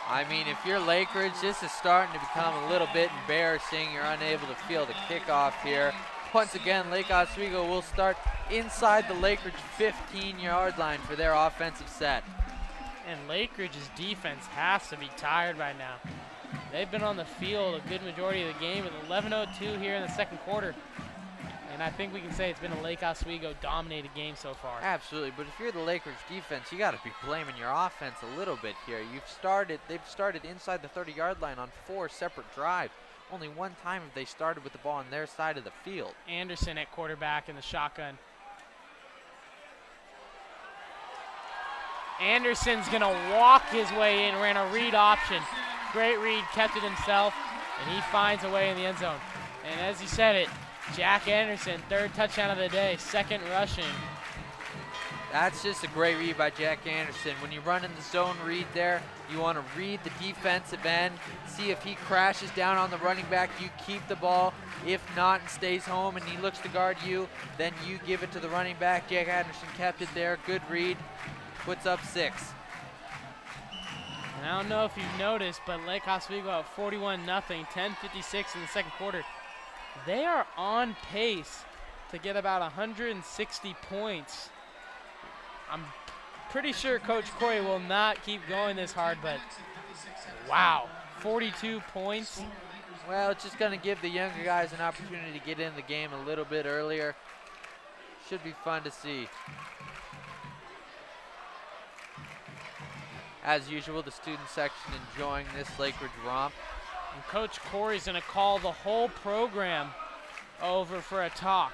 I mean, if you're Lakeridge, this is starting to become a little bit embarrassing. You're unable to field a kickoff here. Once again, Lake Oswego will start inside the Lakeridge 15-yard line for their offensive set. And Lakeridge's defense has to be tired by now. They've been on the field a good majority of the game with 11:02 here in the second quarter. And I think we can say it's been a Lake Oswego dominated game so far. Absolutely, but if you're the Lakeridge defense, you got to be blaming your offense a little bit here. They've started inside the 30-yard line on 4 separate drives. Only one time have they started with the ball on their side of the field. Anderson at quarterback in the shotgun. Anderson's gonna walk his way in, ran a read option. Great read, kept it himself, and he finds a way in the end zone. And as he said it, Jack Anderson, 3rd touchdown of the day, 2nd rushing. That's just a great read by Jack Anderson. When you run in the zone read there, you want to read the defensive end, see if he crashes down on the running back, you keep the ball. If not and stays home and he looks to guard you, then you give it to the running back. Jack Anderson kept it there, good read, puts up 6. And I don't know if you've noticed, but Lake Oswego up 41-0, 10:56 in the second quarter. They are on pace to get about 160 points. I'm pretty sure Coach Corey will not keep going this hard, but wow, 42 points. Well, it's just going to give the younger guys an opportunity to get in the game a little bit earlier. Should be fun to see. As usual, the student section enjoying this Lakeridge romp. And Coach Corey's going to call the whole program over for a talk.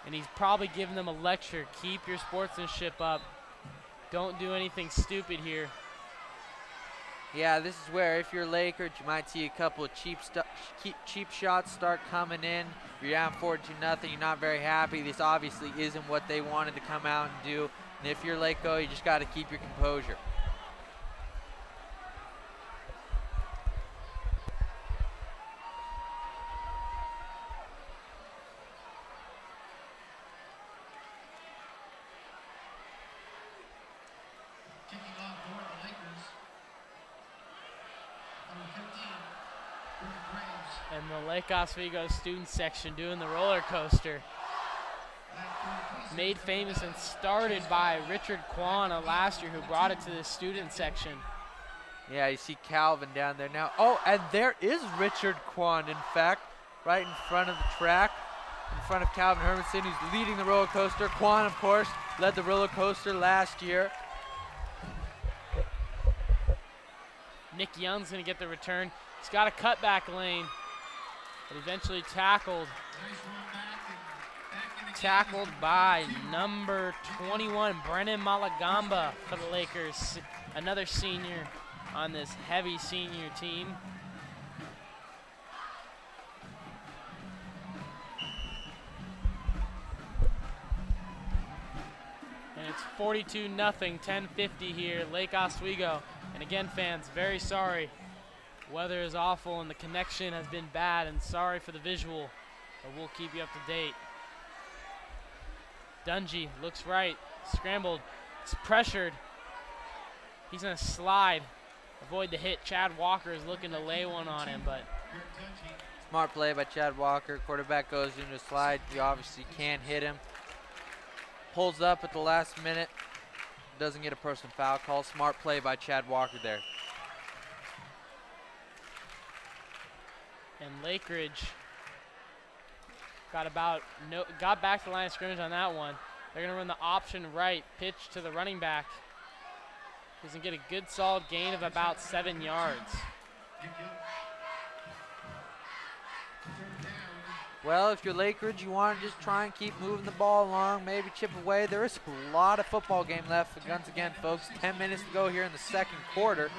And he's probably giving them a lecture. Keep your sportsmanship up. Don't do anything stupid here. Yeah, this is where if you're Lakeridge, you might see a couple of cheap shots start coming in. You're down 42-0, you're not very happy. This obviously isn't what they wanted to come out and do. And if you're Lakeo, you just got to keep your composure. Kicking off for the Lakers, number 15, Griffin Graves. And the Lake Oswego student section doing the roller coaster. Made famous and started by Richard Kwan last year, who brought it to the student section. Yeah, you see Calvin down there now. Oh, and there is Richard Kwan, in fact, right in front of the track, in front of Calvin Hermanson, who's leading the roller coaster. Kwan, of course, led the roller coaster last year. Nick Young's going to get the return. He's got a cutback lane, but eventually tackled. Tackled by number 21, Brennan Malagamba for the Lakers. Another senior on this heavy senior team. And it's 42-0, 10:50 here, Lake Oswego. And again, fans, very sorry. Weather is awful and the connection has been bad, and sorry for the visual, but we'll keep you up to date. Dungy looks right, scrambled, it's pressured. He's gonna slide, avoid the hit. Chad Walker is looking to lay one on him, but Smart play by Chad Walker. Quarterback goes into a slide. You obviously can't hit him. Pulls up at the last minute. Doesn't get a personal foul call. Smart play by Chad Walker there. And Lakeridge got back to the line of scrimmage on that one. They're going to run the option right pitch to the running back. He's going to get a good solid gain of about 7 yards. Well, if you're Lakeridge, you want to just try and keep moving the ball along, maybe chip away. There is a lot of football game left. Once again, folks, 10 minutes to go here in the second quarter.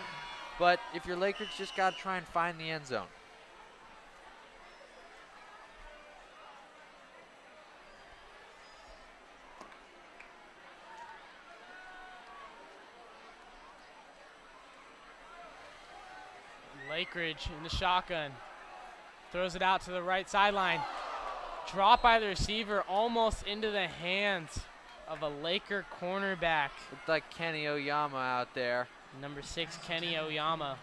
But if you're Lakeridge, just got to try and find the end zone. Lakeridge in the shotgun. Throws it out to the right sideline. Drop by the receiver almost into the hands of a Laker cornerback. Looked like Kenny Oyama out there. Number 6, Kenny Oyama.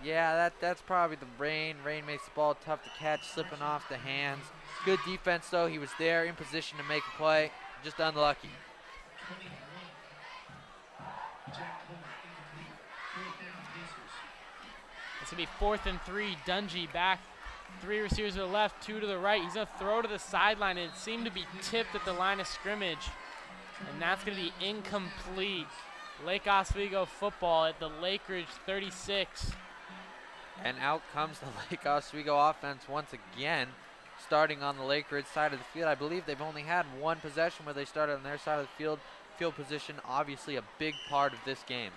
Yeah, that's probably the rain. Rain makes the ball tough to catch, slipping off the hands. Good defense, though. He was there in position to make a play. Just unlucky. It's going to be 4th and 3. Dungy back. 3 receivers to the left, 2 to the right. He's going to throw to the sideline, and it seemed to be tipped at the line of scrimmage. And that's going to be incomplete. Lake Oswego football at the Lakeridge 36. And out comes the Lake Oswego offense once again, starting on the Lakeridge side of the field. I believe they've only had one possession where they started on their side of the field. Field position, obviously a big part of this game.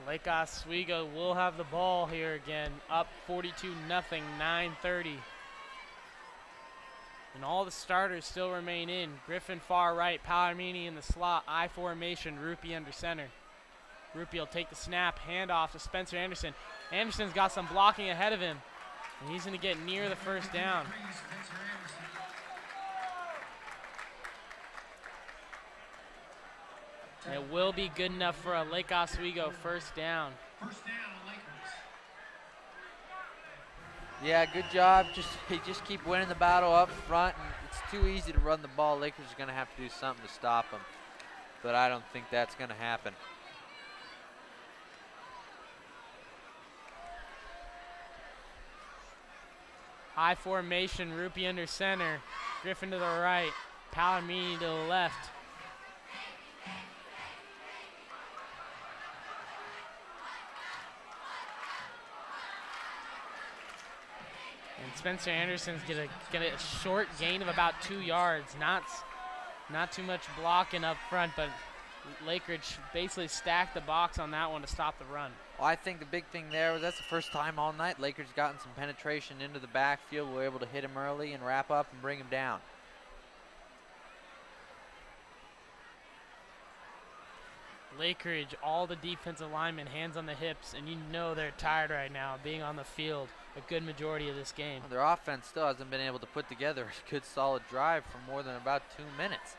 Lake Oswego will have the ball here again, up 42-0, 9:30. And all the starters still remain in. Griffin far right, Palomini in the slot, I formation, Rupi under center. Rupi will take the snap, handoff to Spencer Anderson. Anderson's got some blocking ahead of him, and he's going to get near the first down. And it will be good enough for a Lake Oswego first down. First down, Lakers. Yeah, good job. Just keep winning the battle up front. And it's too easy to run the ball. Lakers are going to have to do something to stop them. But I don't think that's going to happen. I formation, Rupi under center. Griffin to the right. Palomini to the left. And Spencer Anderson's gonna get a short gain of about 2 yards. Not too much blocking up front, but Lakeridge basically stacked the box on that one to stop the run. Well, I think the big thing there was that's the first time all night Lakers gotten some penetration into the backfield. We were able to hit him early and wrap up and bring him down. Lakeridge, all the defensive linemen, hands on the hips, and you know they're tired right now being on the field a good majority of this game. Their offense still hasn't been able to put together a good solid drive for more than about 2 minutes.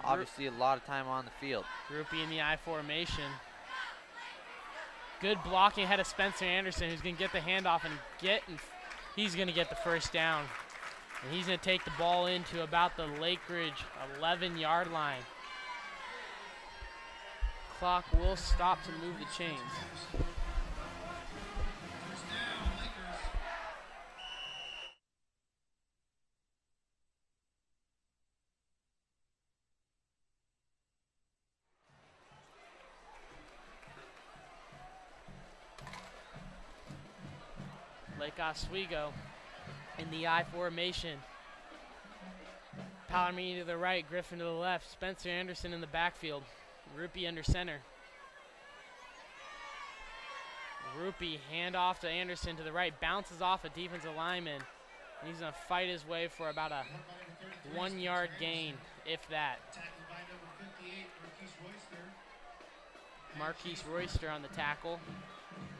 Obviously a lot of time on the field. Rupi in the I formation. Good blocking ahead of Spencer Anderson, who's going to get the handoff and he's going to get the first down. And he's going to take the ball into about the Lakeridge 11-yard line. Clock will stop to move the chains. First down, Lakers. Lake Oswego in the I formation. Palomini to the right, Griffin to the left, Spencer Anderson in the backfield. Rupi under center. Rupi handoff to Anderson to the right, bounces off a defensive lineman. And he's going to fight his way for about a 1 yard gain, if that. Tackled by number 58, Marquise Royster on the tackle.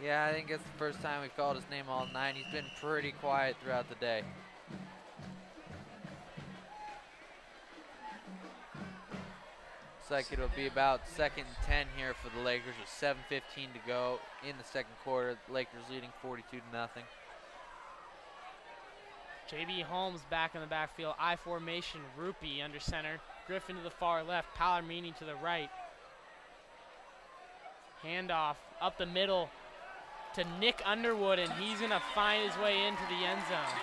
Yeah, I think it's the first time we've called his name all night. He's been pretty quiet throughout the day. Looks like it'll be about 2nd and 10 here for the Lakers with 7:15 to go in the second quarter. The Lakers leading 42-0. JB Holmes back in the backfield. I formation. Rupee under center. Griffin to the far left. Palomini to the right. Handoff up the middle to Nick Underwood, and he's going to find his way into the end zone.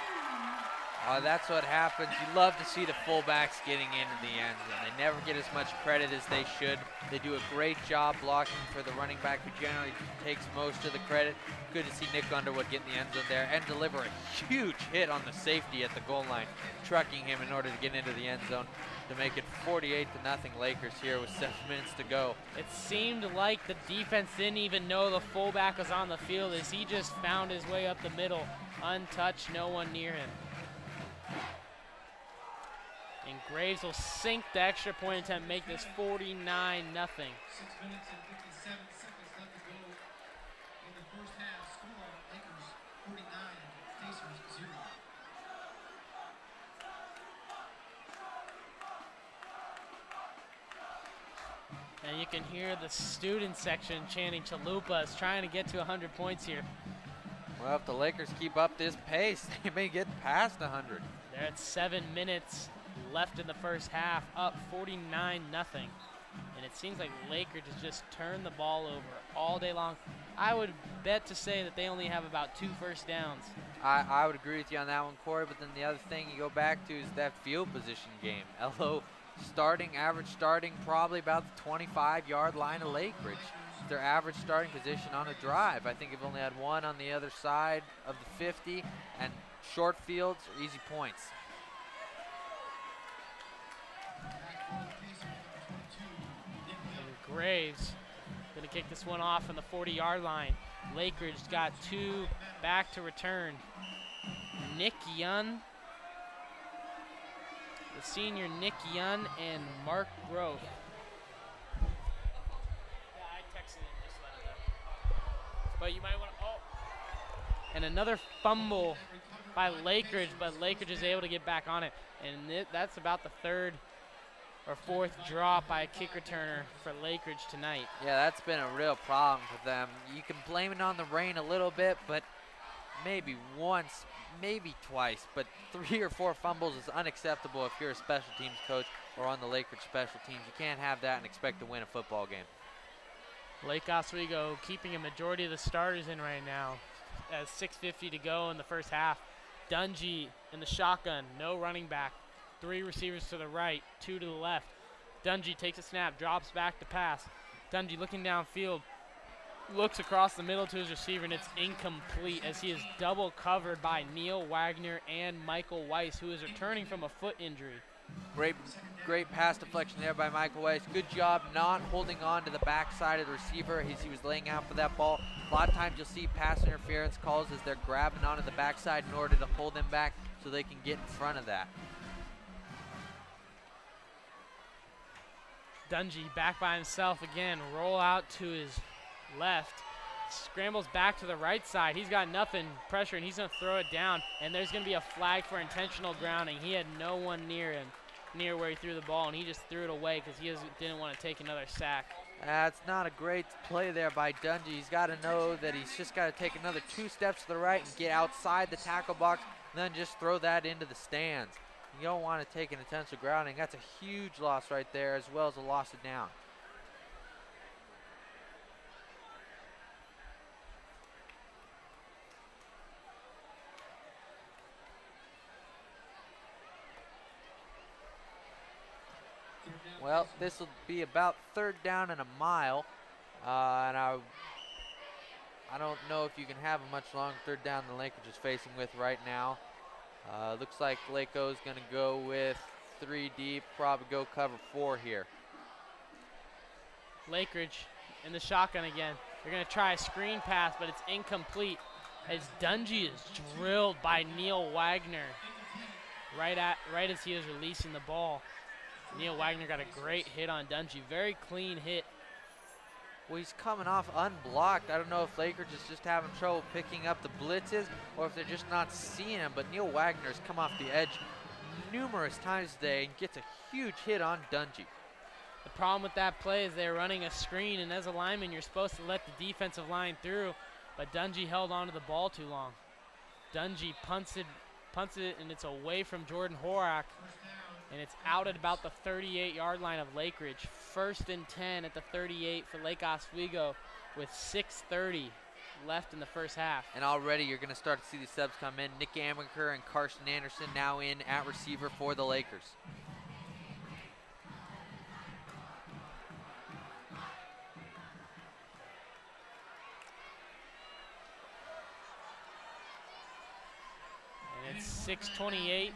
That's what happens. You love to see the fullbacks getting into the end zone. They never get as much credit as they should. They do a great job blocking for the running back, who generally takes most of the credit. Good to see Nick Underwood get in the end zone there and deliver a huge hit on the safety at the goal line, trucking him in order to get into the end zone to make it 48-0 Lakers here with 7 minutes to go. It seemed like the defense didn't even know the fullback was on the field, as he just found his way up the middle, untouched, no one near him. And Graves will sink the extra point attempt, make this 49-0. 6 minutes and 57 seconds left to go in the first half. Score, Lakers 49, Pacers 0. And you can hear the student section chanting Chalupas, trying to get to 100 points here. Well, if the Lakers keep up this pace, they may get past 100. They're at 7 minutes left in the first half, up 49-0. And it seems like Lakeridge has just turned the ball over all day long. I would bet to say that they only have about 2 first downs. I would agree with you on that one, Corey, but then the other thing you go back to is that field position game. LO average starting probably about the 25-yard line of Lakeridge. Their average starting position on a drive. I think they've only had one on the other side of the 50, and short fields are easy points. And Graves going to kick this one off on the 40-yard line. Lakeridge got 2 back to return. Nick Young, the senior Nick Young, and Mark Grove. Yeah, I texted him, just let him know. But you might want to, and another fumble by Lakeridge, but Lakeridge is able to get back on it. And that's about the 3rd or 4th drop by a kick returner for Lakeridge tonight. Yeah, that's been a real problem for them. You can blame it on the rain a little bit, but maybe once, maybe twice, but 3 or 4 fumbles is unacceptable if you're a special teams coach or on the Lakeridge special teams. You can't have that and expect to win a football game. Lake Oswego keeping a majority of the starters in right now, as 6:50 to go in the first half. Dungy in the shotgun, no running back. 3 receivers to the right, 2 to the left. Dungy takes a snap, drops back to pass. Dungy looking downfield, looks across the middle to his receiver, and it's incomplete as he is double covered by Neil Wagner and Michael Weiss, who is returning from a foot injury. Great pass deflection there by Michael Weiss. Good job not holding on to the backside of the receiver as he was laying out for that ball. A lot of times you'll see pass interference calls as they're grabbing onto the backside in order to pull them back so they can get in front of that. Dungy back by himself again, roll out to his left, scrambles back to the right side. He's got nothing, pressure, and he's going to throw it down, and there's going to be a flag for intentional grounding. He had no one near him, near where he threw the ball, and he just threw it away because he didn't want to take another sack. That's not a great play there by Dungy. He's got to know that he's just got to take another 2 steps to the right and get outside the tackle box, and then just throw that into the stands. You don't want to take an intentional grounding. That's a huge loss right there, as well as a loss of down. Well, this will be about 3rd down and a mile, and I don't know if you can have a much longer 3rd down than Lakeridge is facing with right now. Looks like Lakeo's going to go with 3 deep, probably go cover 4 here. Lakeridge in the shotgun again. They're going to try a screen pass, but it's incomplete as Dungy is drilled by Neil Wagner right as he is releasing the ball. Neil Wagner got a great hit on Dungy, very clean hit. Well, he's coming off unblocked. I don't know if Lakeridge is just having trouble picking up the blitzes or if they're just not seeing him, but Neil Wagner's come off the edge numerous times today and gets a huge hit on Dungy. The problem with that play is they're running a screen, and as a lineman, you're supposed to let the defensive line through, but Dungy held onto the ball too long. Dungy punts it punts it, and it's away from Jordan Horak, and it's out at about the 38-yard line of Lakeridge. 1st and 10 at the 38 for Lake Oswego with 6:30 left in the first half. And already you're going to start to see the subs come in. Nick Amaker and Carson Anderson now in at receiver for the Lakers. And it's 6:28.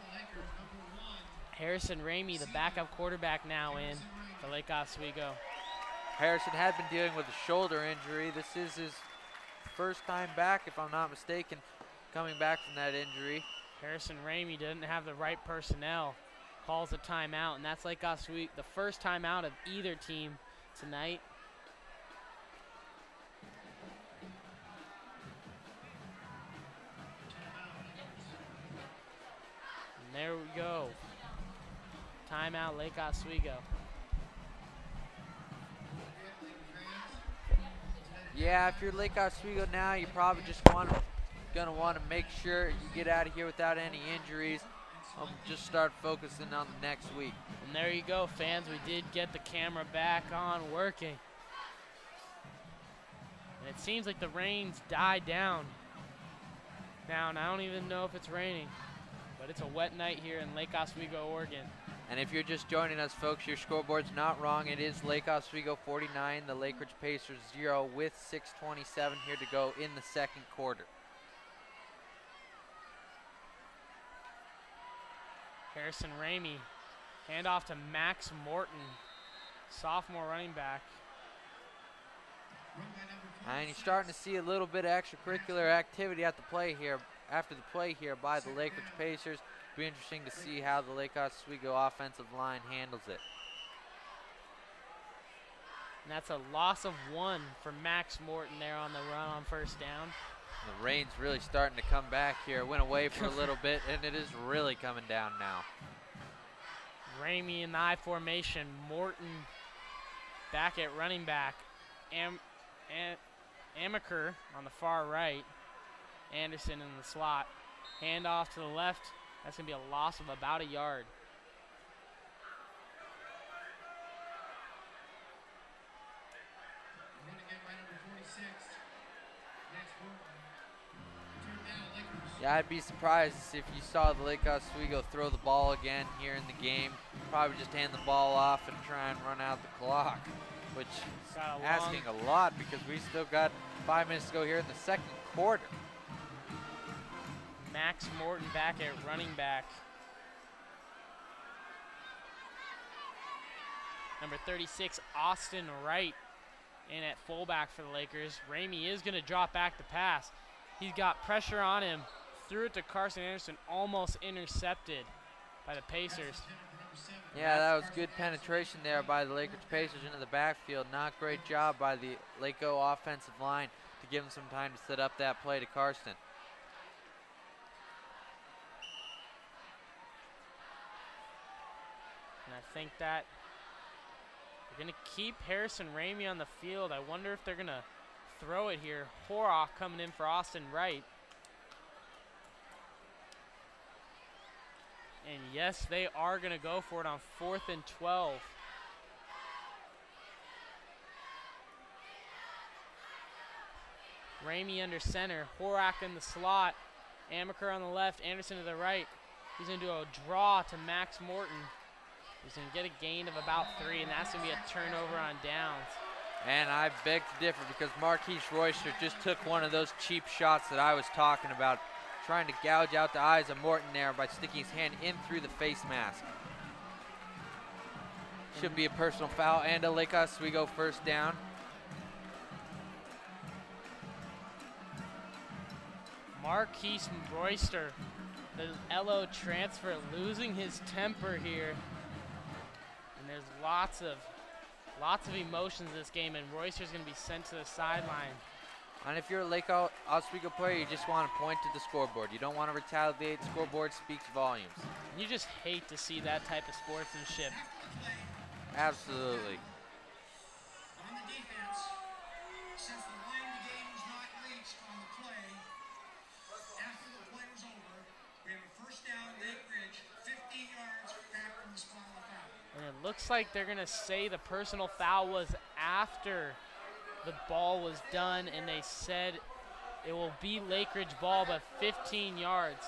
Harrison Ramey, the backup quarterback, now in for Lake Oswego. Harrison had been dealing with a shoulder injury. This is his first time back, if I'm not mistaken, coming back from that injury. Harrison Ramey didn't have the right personnel, calls a timeout, and that's Lake Oswego, the first timeout of either team tonight. And there we go. Timeout, Lake Oswego. Yeah, if you're Lake Oswego now, you probably just gonna want to make sure you get out of here without any injuries. Just start focusing on the next week. And there you go, fans. We did get the camera back on working. And it seems like the rain's died down now, and I don't even know if it's raining, but it's a wet night here in Lake Oswego, Oregon. And if you're just joining us, folks, your scoreboard's not wrong. It is Lake Oswego 49, the Lakeridge Pacers 0 with 6:27 here to go in the second quarter. Harrison Ramey, handoff to Max Morton, sophomore running back. And you're starting to see a little bit of extracurricular activity at the play here, after the play here by the Lakeridge Pacers. Be interesting to see how the Lake Oswego offensive line handles it. And that's a loss of 1 for Max Morton there on the run on first down. The rain's really starting to come back here. It went away for a little bit, and it is really coming down now. Ramey in the I formation. Morton back at running back. Amaker on the far right. Anderson in the slot. Handoff to the left. That's going to be a loss of about a yard. Yeah, I'd be surprised if you saw the Lake Oswego throw the ball again here in the game. Probably just hand the ball off and try and run out the clock, which is asking a lot because we still got 5 minutes to go here in the second quarter. Max Morton back at running back. Number 36, Austin Wright, in at fullback for the Lakers. Ramey is going to drop back the pass. He's got pressure on him. Threw it to Carson Anderson, almost intercepted by the Pacers. Yeah, that was good penetration there by the Lakeridge Pacers into the backfield. Not great job by the Lakeo offensive line to give him some time to set up that play to Carson. And I think that they're going to keep Harrison Ramey on the field. I wonder if they're going to throw it here. Horak coming in for Austin Wright. And yes, they are going to go for it on 4th and 12. Ramey under center. Horak in the slot. Amaker on the left. Anderson to the right. He's going to do a draw to Max Morton. He's going to get a gain of about 3, and that's going to be a turnover on downs. And I beg to differ because Marquise Royster just took one of those cheap shots that I was talking about, trying to gouge out the eyes of Morton there by sticking his hand in through the face mask. Should be a personal foul and a Lake Oswego first down. Marquise Royster, the LO transfer, losing his temper here. And there's lots of emotions in this game, and Royster's going to be sent to the sideline. And if you're a Lake Oswego player, you just want to point to the scoreboard. You don't want to retaliate. The scoreboard speaks volumes. You just hate to see that type of sportsmanship. Absolutely. On the defense, since the line of the game was not reached on the play, after the play was over, we have a first looks like they're going to say the personal foul was after the ball was done, and they said it will be Lakeridge ball, but 15 yards.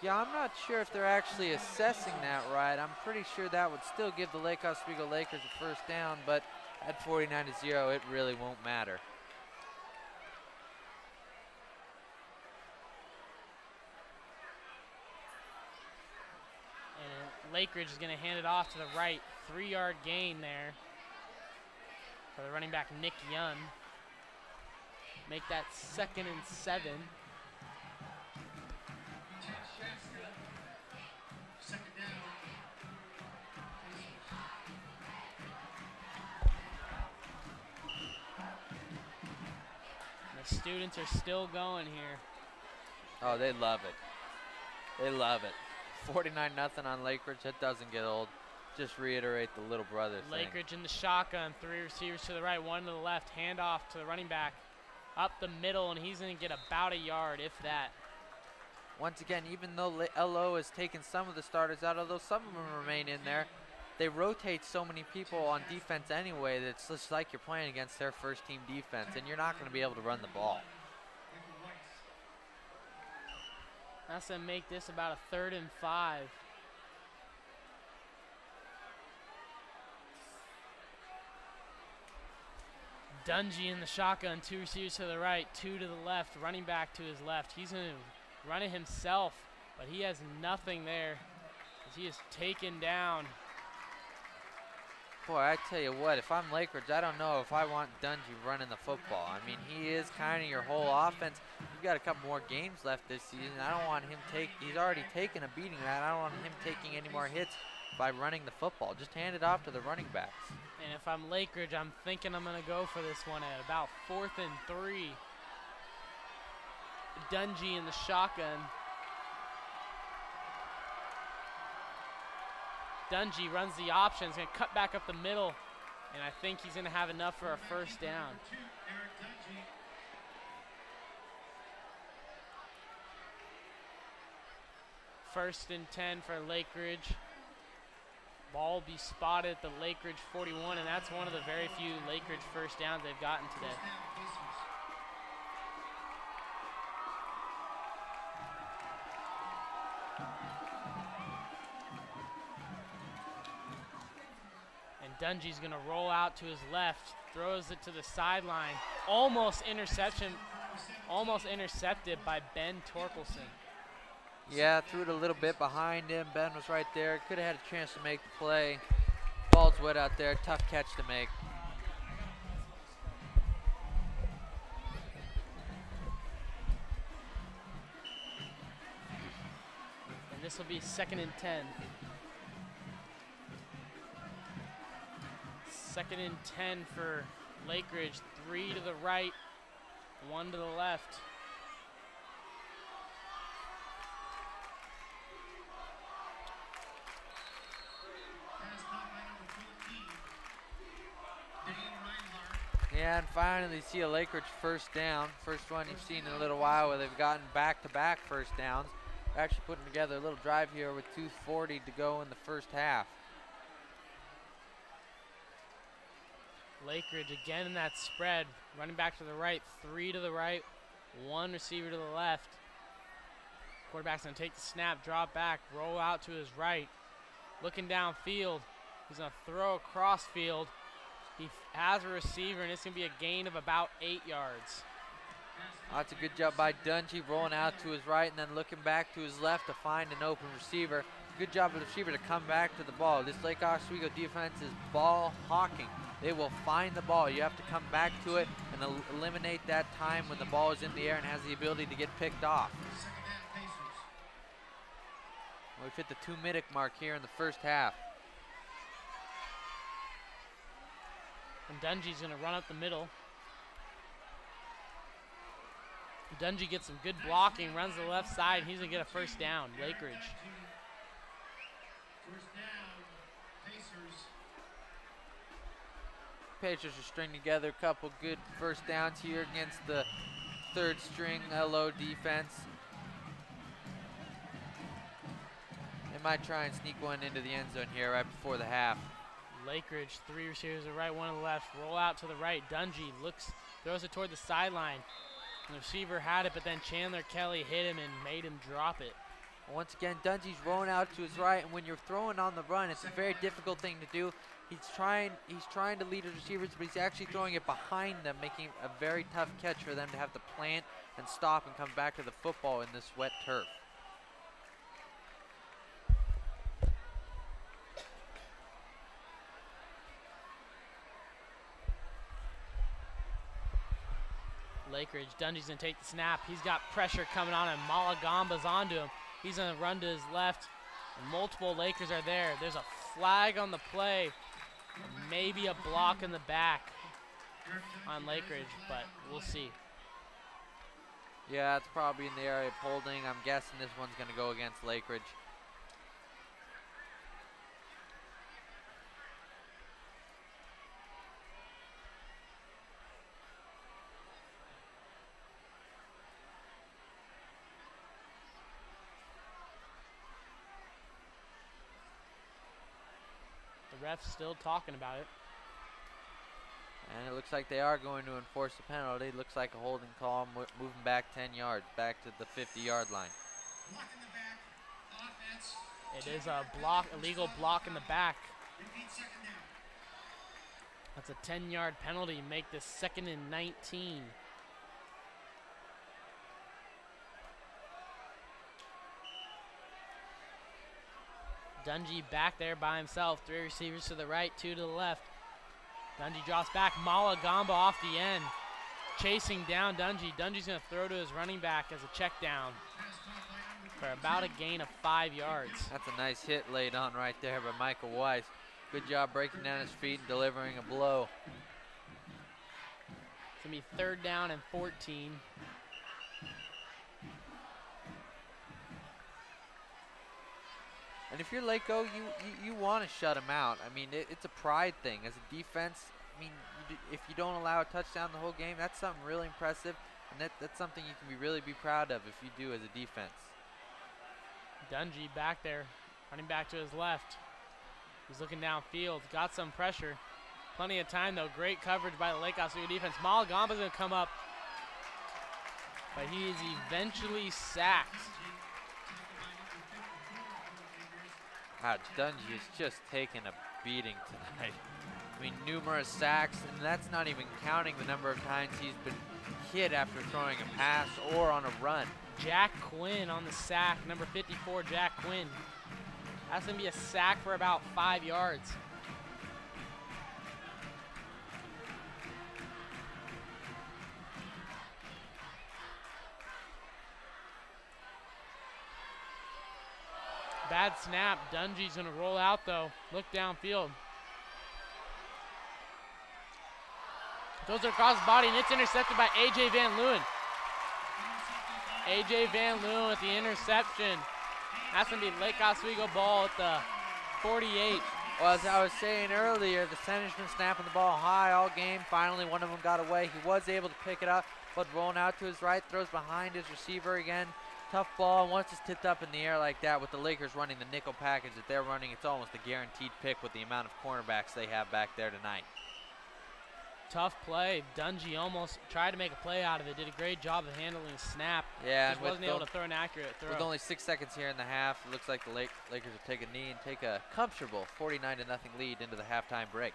Yeah, I'm not sure if they're actually assessing that right. I'm pretty sure that would still give the Lake Oswego Lakers a first down, but at 49-0, it really won't matter. And Lakeridge is going to hand it off to the right. 3-yard gain there for the running back, Nick Young. Make that 2nd and 7. Second down. And the students are still going here. Oh, they love it. They love it. 49-0 on Lakeridge. That doesn't get old. Just reiterate the little brother thing. Lakeridge in the shotgun. 3 receivers to the right, 1 to the left. Handoff to the running back. Up the middle, and he's going to get about a yard, if that. Once again, even though LO has taken some of the starters out, although some of them remain in there, they rotate so many people on defense anyway that it's just like you're playing against their first team defense, and you're not going to be able to run the ball. That's going to make this about a 3rd and 5. Dungy in the shotgun, 2 receivers to the right, 2 to the left, running back to his left. He's going to run it himself, but he has nothing there as he is taken down. Boy, I tell you what, if I'm Lakeridge, I don't know if I want Dungy running the football. I mean, he is kind of your whole offense. You've got a couple more games left this season. I don't want him he's already taken a beating that. I don't want him taking any more hits by running the football. Just hand it off to the running backs. And if I'm Lakeridge, I'm thinking I'm going to go for this one at about 4th and 3. Dungy in the shotgun. Dungy runs the option. He's going to cut back up the middle, and I think he's going to have enough for a first down. First and 10 for Lakeridge. Ball will be spotted at the Lakeridge 41, and that's one of the very few Lakeridge first downs they've gotten today. And Dungy's going to roll out to his left, throws it to the sideline. Almost intercepted by Ben Torkelson. Yeah, threw it a little bit behind him. Ben was right there. Could have had a chance to make the play. Ball's wet out there. Tough catch to make. And this will be 2nd and 10. 2nd and 10 for Lakeridge. 3 to the right, 1 to the left. Yeah, and finally see a Lakeridge first down. First one you've seen in a little while where they've gotten back-to-back first downs. They're actually putting together a little drive here with 2:40 to go in the first half. Lakeridge again in that spread. Running back to the right, 3 to the right, 1 receiver to the left. Quarterback's going to take the snap, drop back, roll out to his right. Looking downfield. He's going to throw across field. He has a receiver, and it's going to be a gain of about 8 yards. That's a good job by Dungy, rolling out to his right and then looking back to his left to find an open receiver. Good job of the receiver to come back to the ball. This Lake Oswego defense is ball hawking. They will find the ball. You have to come back to it and eliminate that time when the ball is in the air and has the ability to get picked off. We've hit the 2-minute mark here in the first half. And Dungy's going to run up the middle. Dungy gets some good blocking, runs to the left side, and he's going to get a first down. Lakeridge. First down, Pacers. Pacers are stringing together a couple good first downs here against the third string LO defense. might try and sneak one into the end zone here right before the half. Lakeridge, 3 receivers to the right, 1 to the left. Roll out to the right. Dungy looks, throws it toward the sideline. The receiver had it, but then Chandler Kelly hit him and made him drop it. Once again, Dungy's rolling out to his right, and when you're throwing on the run, it's a very difficult thing to do. He's trying to lead his receivers, but he's actually throwing it behind them, making a very tough catch for them to have to plant and stop and come back to the football in this wet turf. Lakeridge, Dungy's gonna take the snap. He's got pressure coming on him. Malagamba's onto him. He's gonna run to his left. And multiple Lakers are there. There's a flag on the play. Maybe a block in the back on Lakeridge, but we'll see. Yeah, it's probably in the area of holding. I'm guessing this one's gonna go against Lakeridge. The ref's still talking about it. And it looks like they are going to enforce the penalty. Looks like a holding call, moving back 10 yards, back to the 50-yard line. Block in the back. Offense. It is a block, illegal block in the back. Repeat second down. That's a 10-yard penalty. Make this 2nd and 19. Dungy back there by himself. 3 receivers to the right, 2 to the left. Dungy drops back. Malagamba off the end. Chasing down Dungy. Dungy's going to throw to his running back as a check down for about a gain of 5 yards. That's a nice hit laid on right there by Michael Weiss. Good job breaking down his feet and delivering a blow. It's going to be 3rd down and 14. And if you're Lakeo, you want to shut him out. I mean, it's a pride thing. As a defense, I mean, if you don't allow a touchdown the whole game, that's something really impressive. And that's something you can really be proud of if you do as a defense. Dungy back there, running back to his left. He's looking downfield, got some pressure. Plenty of time though, great coverage by the Lake Oswego defense. Malagamba's gonna come up, but he is eventually sacked. Dungy has just taken a beating tonight. I mean, numerous sacks, and that's not even counting the number of times he's been hit after throwing a pass or on a run. Jack Quinn on the sack, number 54, Jack Quinn. That's gonna be a sack for about 5 yards. Bad snap. Dungy's gonna roll out though. Look downfield. Throws it across the body and it's intercepted by A.J. Van Leeuwen. A.J. Van Leeuwen with the interception. That's gonna be Lake Oswego ball at the 48. Well, as I was saying earlier, the center's been snapping the ball high all game. Finally, one of them got away. He was able to pick it up, but rolling out to his right, throws behind his receiver again. Tough ball, and once it's tipped up in the air like that with the Lakers running the nickel package that they're running, it's almost a guaranteed pick with the amount of cornerbacks they have back there tonight. Tough play. Dungy almost tried to make a play out of it. Did a great job of handling the snap. Yeah, just wasn't able to throw an accurate throw. With only 6 seconds here in the half, it looks like the Lakers will take a knee and take a comfortable 49-0 lead into the halftime break.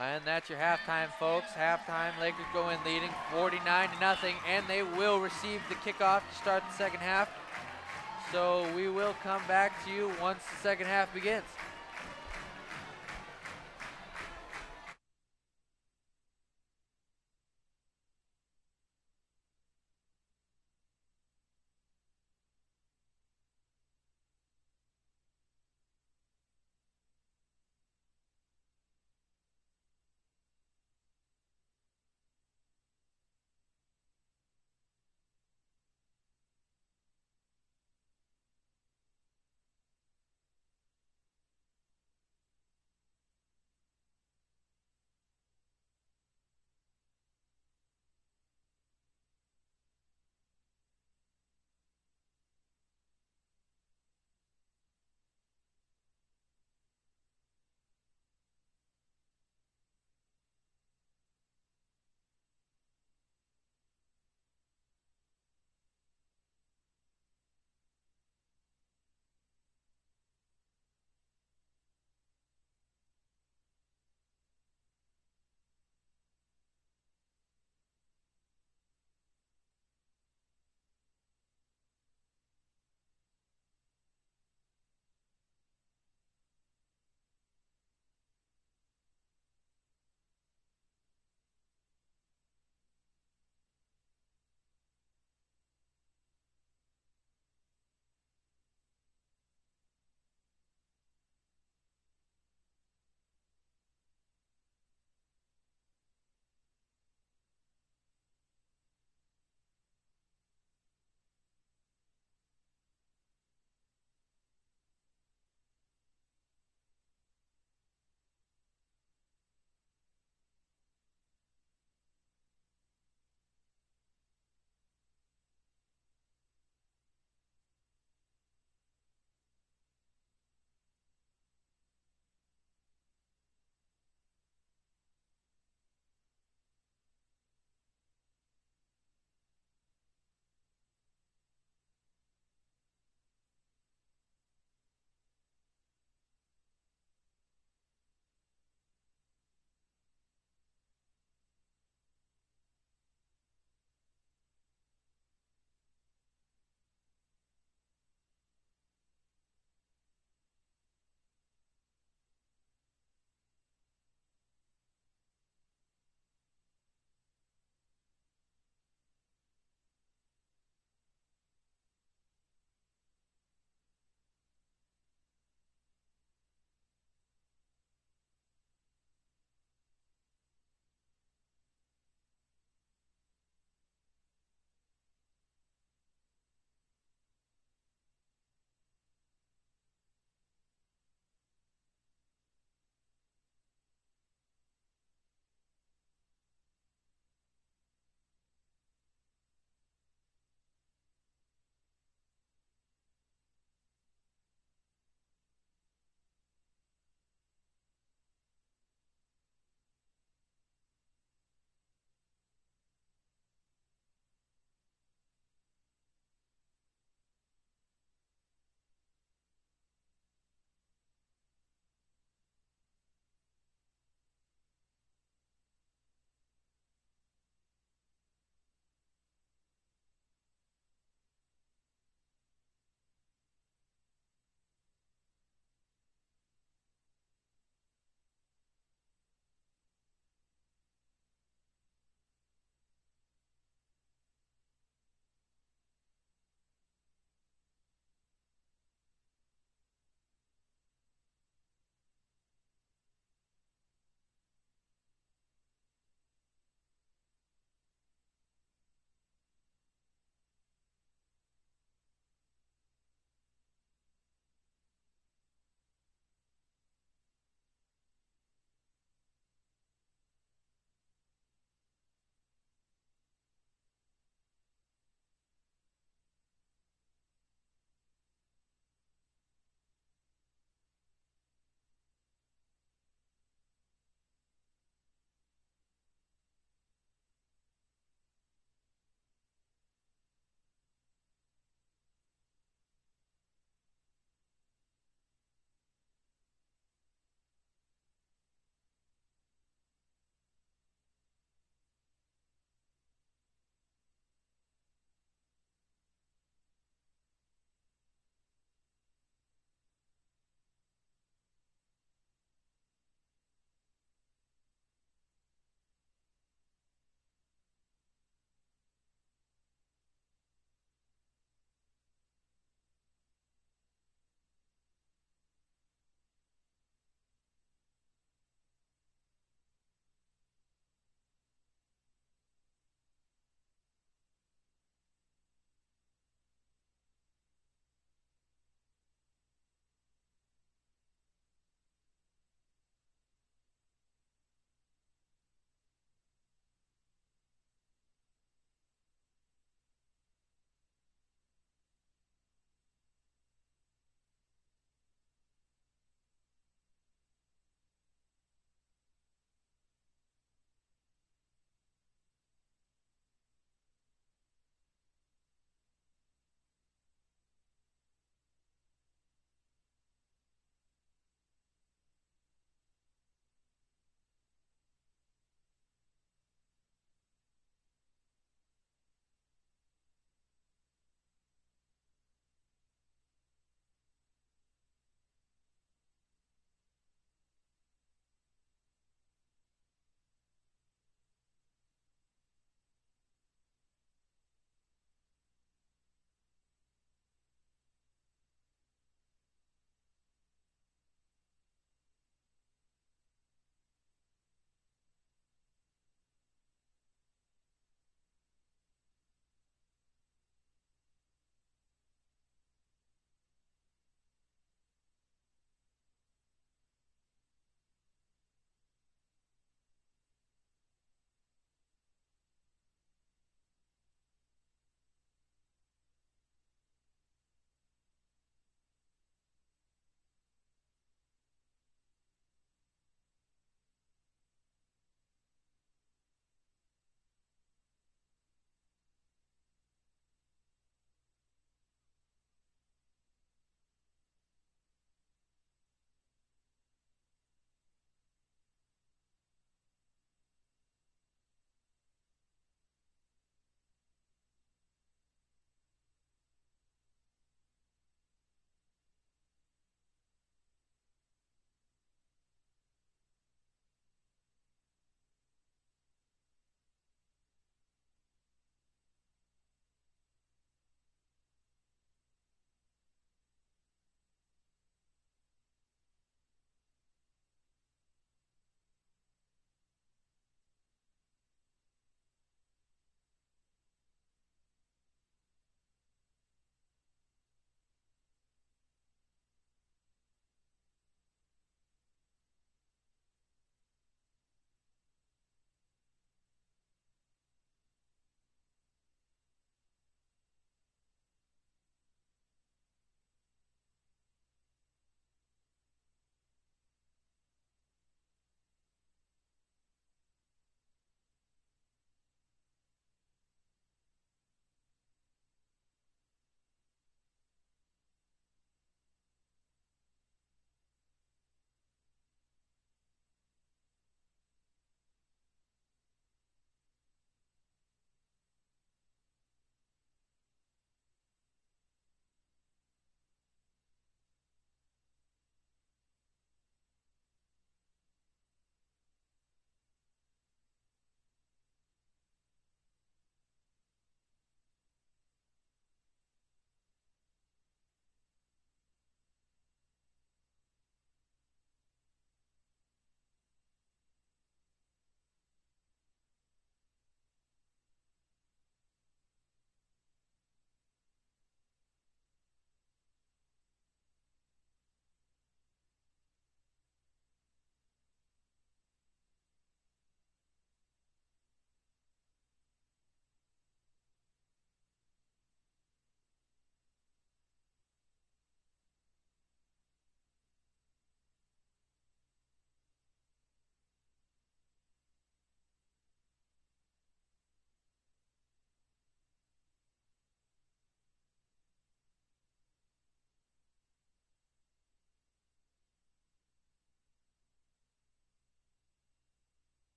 And that's your halftime, folks. Halftime, Lakers go in leading 49-0, and they will receive the kickoff to start the second half. So we will come back to you once the second half begins.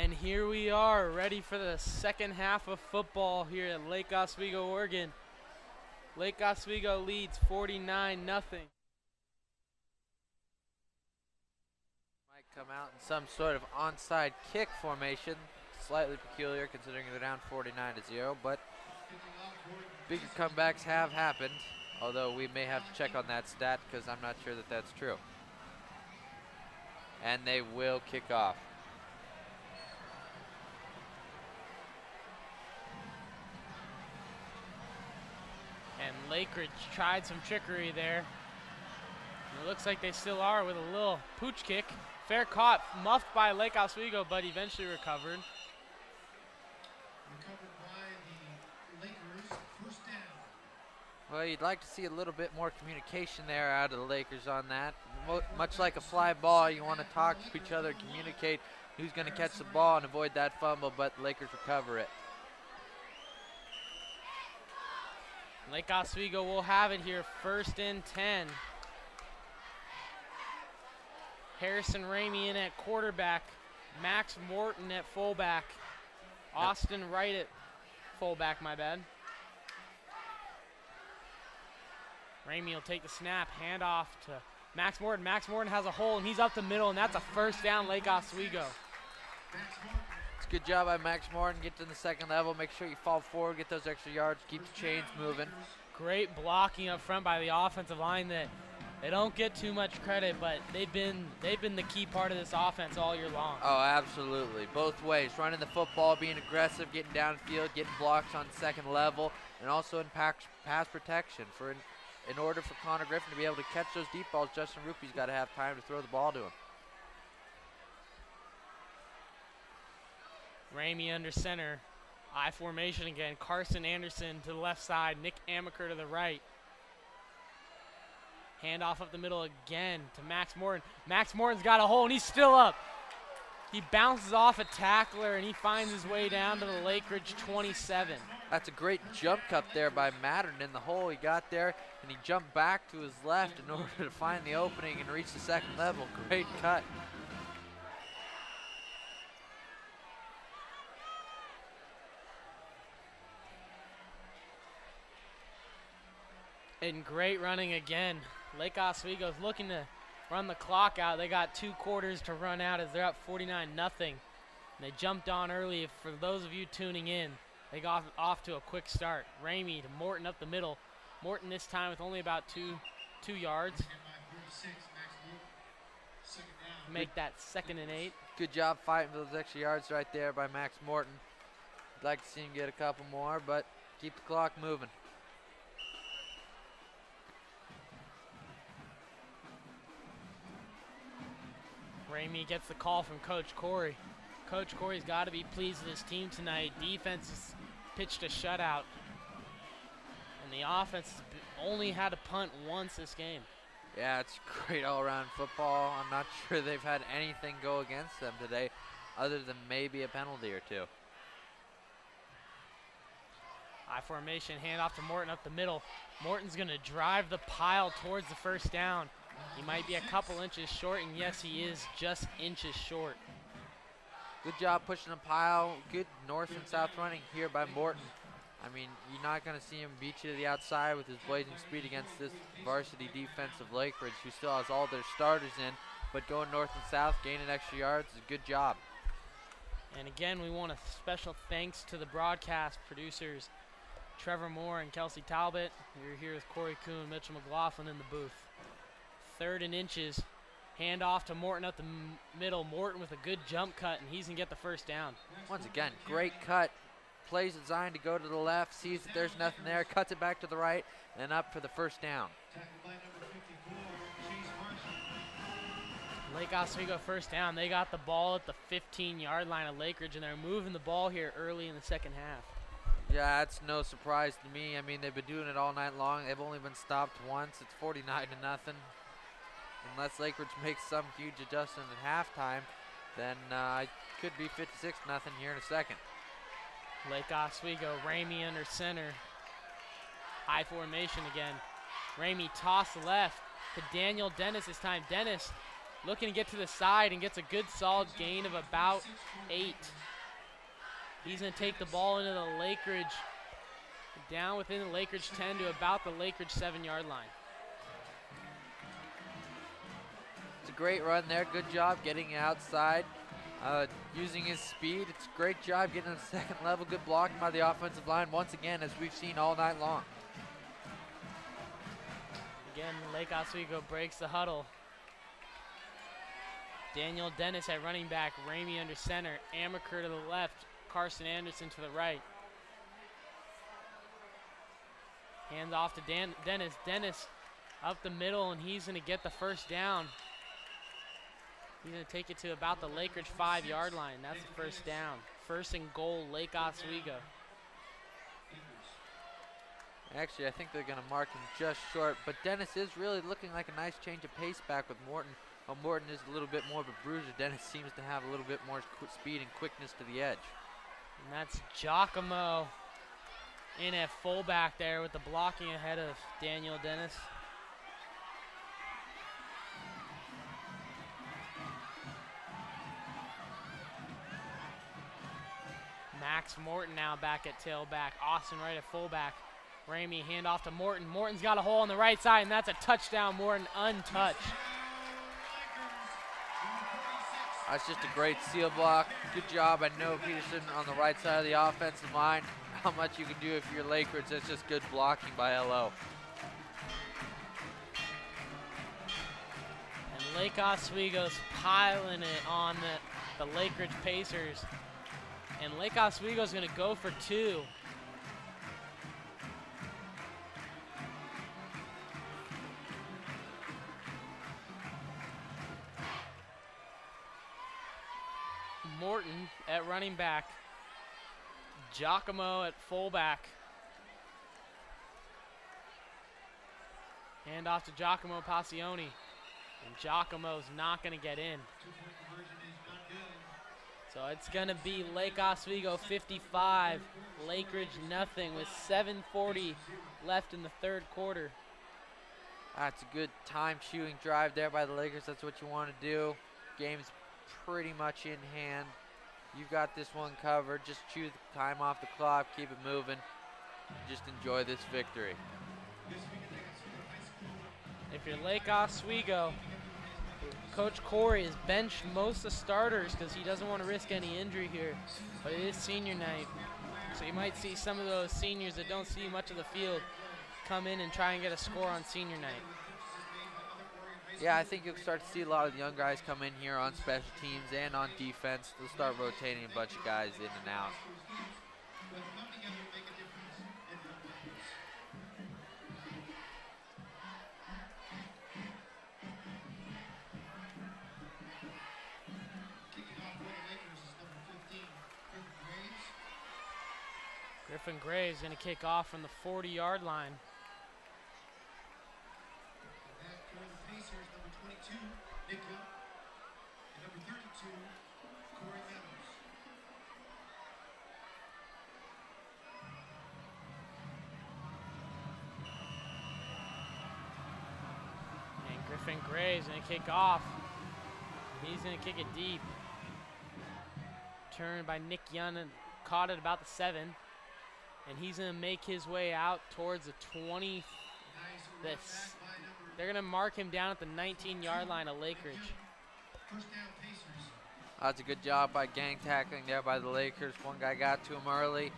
And here we are, ready for the second half of football here at Lake Oswego, Oregon. Lake Oswego leads 49-0. Might come out in some sort of onside kick formation. Slightly peculiar considering they're down 49-0, but bigger comebacks have happened. Although we may have to check on that stat because I'm not sure that that's true. And they will kick off. And Lakeridge tried some trickery there. It looks like they still are with a little pooch kick. Fair caught, muffed by Lake Oswego, but eventually recovered. Recovered by the Lakers. First down. Well, you'd like to see a little bit more communication there out of the Lakers on that. Much like a fly ball, you want to talk to each other, communicate who's going to catch the ball and avoid that fumble, but the Lakers recover it. Lake Oswego will have it here, 1st and 10. Harrison Ramey in at quarterback. Max Morton at fullback. Austin Wright at fullback, my bad. Ramey will take the snap, hand off to Max Morton. Max Morton has a hole, and he's up the middle, and that's a first down, Lake Oswego. It's a good job by Max Morton. Get to the second level, make sure you fall forward, get those extra yards, keep the chains moving. Great blocking up front by the offensive line that they don't get too much credit, but they've been the key part of this offense all year long. Oh, absolutely. Both ways, running the football, being aggressive, getting downfield, getting blocks on second level, and also in pass protection. In order for Connor Griffin to be able to catch those deep balls, Justin Ruppy's got to have time to throw the ball to him. Ramey under center. I formation again. Carson Anderson to the left side. Nick Amaker to the right. Handoff up the middle again to Max Morton. Max Morton's got a hole, and he's still up. He bounces off a tackler, and he finds his way down to the Lakeridge 27. That's a great jump cut there by Mattern in the hole. He got there, and he jumped back to his left in order to find the opening and reach the second level. Great cut. And great running again. Lake Oswego's looking to run the clock out. They got 2 quarters to run out as they're up 49-0. And they jumped on early. For those of you tuning in, they got off to a quick start. Ramey to Morton up the middle. Morton this time with only about two yards. Make that 2nd and 8. Good job fighting for those extra yards right there by Max Morton. I'd like to see him get a couple more, but keep the clock moving. Ramey gets the call from Coach Corey. Coach Corey's got to be pleased with his team tonight. Defense has pitched a shutout. And the offense has only had a punt once this game. Yeah, it's great all-around football. I'm not sure they've had anything go against them today other than maybe a penalty or two. I formation, handoff to Morton up the middle. Morton's going to drive the pile towards the first down. He might be a couple inches short, and yes, he is just inches short. Good job pushing the pile. Good north and south running here by Morton. I mean, you're not going to see him beat you to the outside with his blazing speed against this varsity defense of Lakeridge, who still has all their starters in, but going north and south, gaining extra yards is a good job. And again, we want a special thanks to the broadcast producers, Trevor Moore and Kelsey Talbot. We're here with Corey Kuhn, Mitchell McLaughlin in the booth. 3rd and inches. Hand off to Morton up the middle. Morton with a good jump cut, and he's going to get the first down. Once again, great cut. Plays designed to go to the left, sees that there's nothing there, cuts it back to the right, and up for the first down. Lake Oswego first down. They got the ball at the 15-yard line of Lakeridge, and they're moving the ball here early in the second half. Yeah, that's no surprise to me. I mean, they've been doing it all night long. They've only been stopped once. It's 49-0. Unless Lakeridge makes some huge adjustment at halftime, then it could be 56-0 here in a second. Lake Oswego, Ramey under center. High formation again. Ramey toss left to Daniel Dennis this time. Dennis looking to get to the side and gets a good solid gain of about 8. He's going to take the ball into the Lakeridge, down within the Lakeridge 10 to about the Lakeridge 7-yard line. It's a great run there. Good job getting outside, using his speed. It's a great job getting to the second level. Good blocking by the offensive line once again, as we've seen all night long. Again, Lake Oswego breaks the huddle. Daniel Dennis at running back, Ramey under center, Amaker to the left, Carson Anderson to the right. Hands off to Dennis. Dennis up the middle, and he's going to get the first down. He's going to take it to about the Lakeridge 5-yard line. That's the first down. First and goal, Lake Oswego. Actually, I think they're going to mark him just short, but Dennis is really looking like a nice change of pace back with Morton. While Morton is a little bit more of a bruiser, Dennis seems to have a little bit more speed and quickness to the edge. And that's Giacomo in at fullback there with the blocking ahead of Daniel Dennis. Max Morton now back at tailback. Austin right at fullback. Ramey hand off to Morton. Morton's got a hole on the right side, and that's a touchdown. Morton untouched. That's just a great seal block. Good job by Noah Peterson on the right side of the offensive line. How much you can do if you're Lakeridge, that's just good blocking by LO. And Lake Oswego's piling it on the Lakeridge Pacers. And Lake Oswego's going to go for 2. Morton at running back. Giacomo at fullback. Hand off to Giacomo Passioni. And Giacomo's not going to get in. So it's going to be Lake Oswego 55, Lakeridge nothing with 7:40 left in the third quarter. That's a good time chewing drive there by the Lakers. That's what you want to do. Game's pretty much in hand. You've got this one covered. Just chew the time off the clock, keep it moving. Just enjoy this victory. If you're Lake Oswego, Coach Corey has benched most of the starters because he doesn't want to risk any injury here. But it is senior night, so you might see some of those seniors that don't see much of the field come in and try and get a score on senior night. Yeah, I think you'll start to see a lot of the young guys come in here on special teams and on defense. They'll start rotating a bunch of guys in and out. Griffin Graves going to kick off from the 40-yard line. And Griffin Graves going to kick off. He's going to kick it deep. Turned by Nick Young and caught at about the 7. And he's going to make his way out towards the 20. They're going to mark him down at the 19-yard line of Lakeridge. That's a good job by gang tackling there by the Lakers. One guy got to him early.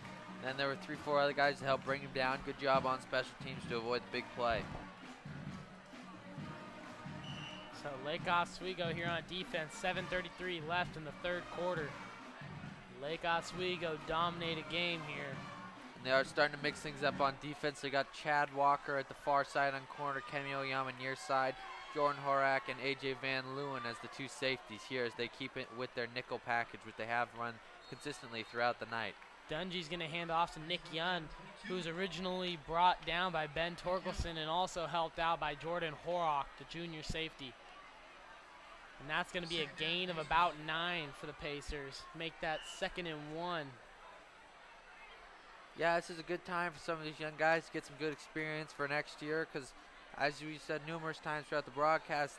Then there were 3-4 other guys to help bring him down. Good job on special teams to avoid the big play. So Lake Oswego here on defense. 7:33 left in the third quarter. Lake Oswego dominated game here. And they are starting to mix things up on defense. They got Chad Walker at the far side on corner, Kemi Oyama near side, Jordan Horak and AJ Van Leeuwen as the 2 safeties here as they keep it with their nickel package, which they have run consistently throughout the night. Dungy's going to hand off to Nick Young, who was originally brought down by Ben Torkelson and also helped out by Jordan Horak, the junior safety. And that's going to be a gain of about 9 for the Pacers. Make that 2nd and 1. Yeah, this is a good time for some of these young guys to get some good experience for next year because, as we said numerous times throughout the broadcast,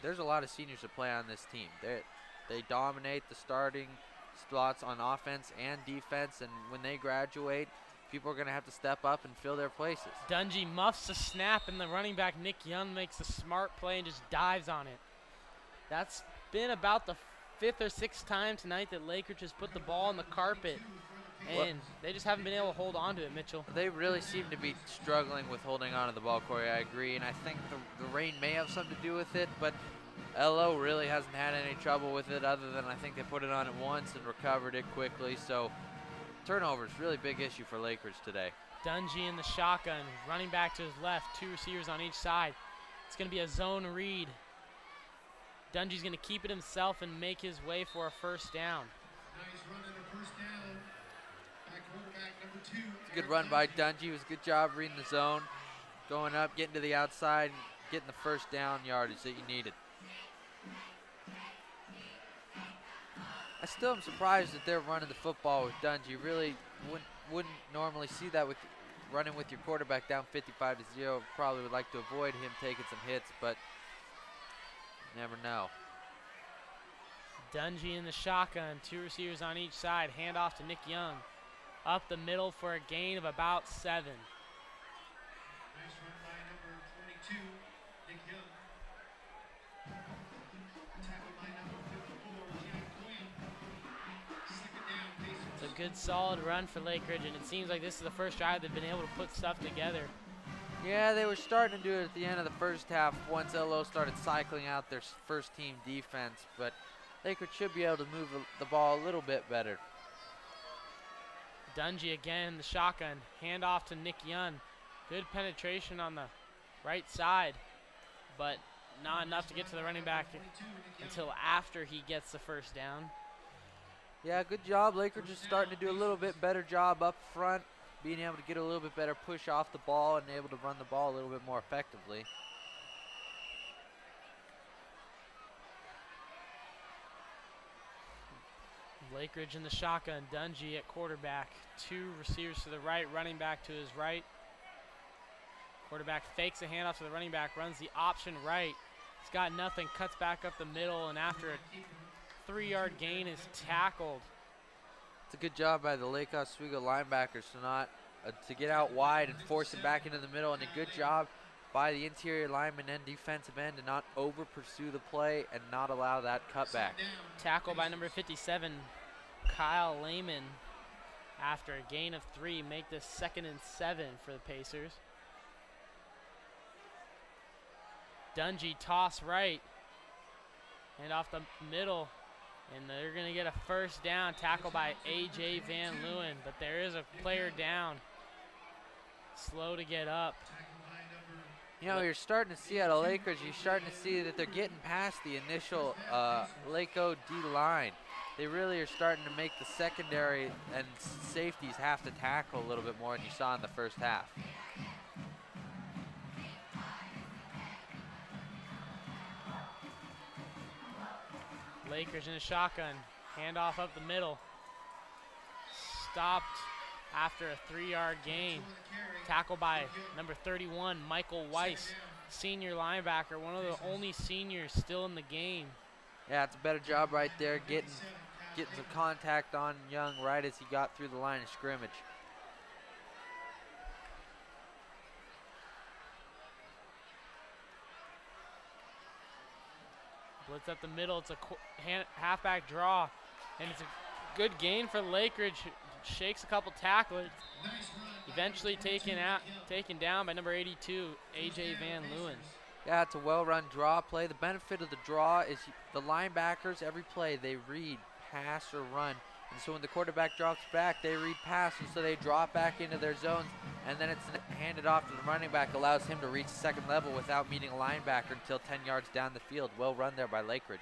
there's a lot of seniors that play on this team. They dominate the starting spots on offense and defense, and when they graduate, people are going to have to step up and fill their places. Dungy muffs the snap, and the running back Nick Young makes a smart play and just dives on it. That's been about the 5th or 6th time tonight that Lakeridge has put the ball on the carpet, and they just haven't been able to hold on to it, Mitchell. They really seem to be struggling with holding on to the ball, Corey. I agree, and I think the rain may have something to do with it, but LO really hasn't had any trouble with it, other than I think they put it on it once and recovered it quickly. So turnovers, really big issue for Lakeridge today. Dungy in the shotgun, running back to his left, 2 receivers on each side. It's going to be a zone read. Dungy's going to keep it himself and make his way for a first down. Nice run and a first down by quarterback number 2. It's a good run by Dungy. It was a good job reading the zone, going up, getting to the outside, and getting the first down yardage that you needed. I still am surprised that they're running the football with Dungy. Really wouldn't normally see that with running with your quarterback down 55-0. Probably would like to avoid him taking some hits, but never know. Dungy in the shotgun, 2 receivers on each side. Handoff to Nick Young. Up the middle for a gain of about 7. Nice run by number 22, Nick Young. Tackled by number 54, Jack Quinn. Second down, Pacers. It's a good, solid run for Lakeridge, and it seems like this is the first drive they've been able to put stuff together. Yeah, they were starting to do it at the end of the first half once LO started cycling out their first team defense, but Lakeridge should be able to move the ball a little bit better. Dungy again in the shotgun. Handoff to Nick Young. Good penetration on the right side, but not enough to get to the running back until after he gets the first down. Yeah, good job. Lakeridge is starting to do a little bit better job up front, being able to get a little bit better push off the ball and able to run the ball a little bit more effectively. Lakeridge in the shotgun. Dungy at quarterback. 2 receivers to the right, running back to his right. Quarterback fakes a handoff to the running back, runs the option right. He's got nothing, cuts back up the middle, and after a 3-yard gain is tackled. It's a good job by the Lake Oswego linebackers to get out wide and force it back into the middle, and a good job by the interior lineman and defensive end to not over pursue the play and not allow that cutback. Tackle by number 57, Kyle Lehman. After a gain of 3, make this 2nd and 7 for the Pacers. Dungy toss right, and off the middle, and they're going to get a first down. Tackle by A.J. Van Leeuwen, but there is a player down. Slow to get up. You know, you're starting to see out of Lakeridge, you're starting to see that they're getting past the initial Lake-O D line. They really are starting to make the secondary and safeties have to tackle a little bit more than you saw in the first half. Lakers in a shotgun. Handoff up the middle. Stopped after a 3-yard gain. Tackle by number 31, Michael Weiss, senior linebacker, one of the only seniors still in the game. Yeah, it's a better job right there, getting some contact on Young right as he got through the line of scrimmage. Blitz up the middle. It's a halfback draw, and it's a good gain for Lakeridge. Shakes a couple tacklers. Eventually taken down by number 82, A.J. Van Leeuwen. Yeah, it's a well-run draw play. The benefit of the draw is the linebackers, every play, they read pass or run. And so when the quarterback drops back, they read pass, and so they drop back into their zones, and then it's handed off to the running back, allows him to reach second level without meeting a linebacker until 10 yards down the field. Well run there by Lakeridge.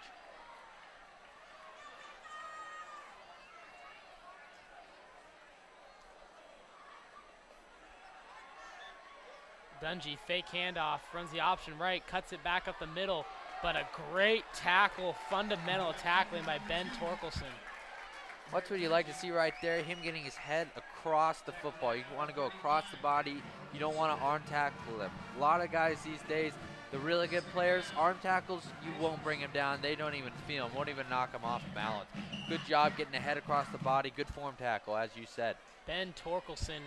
Dungy, fake handoff, runs the option right, cuts it back up the middle, but a great tackle, fundamental tackling by Ben Torkelson. What's what you like to see right there, him getting his head across the football. You want to go across the body. You don't want to arm tackle him. A lot of guys these days, The really good players, arm tackles, you won't bring them down. They don't even feel them, won't even knock them off balance. Good job getting the head across the body. Good form tackle, as you said. Ben Torkelson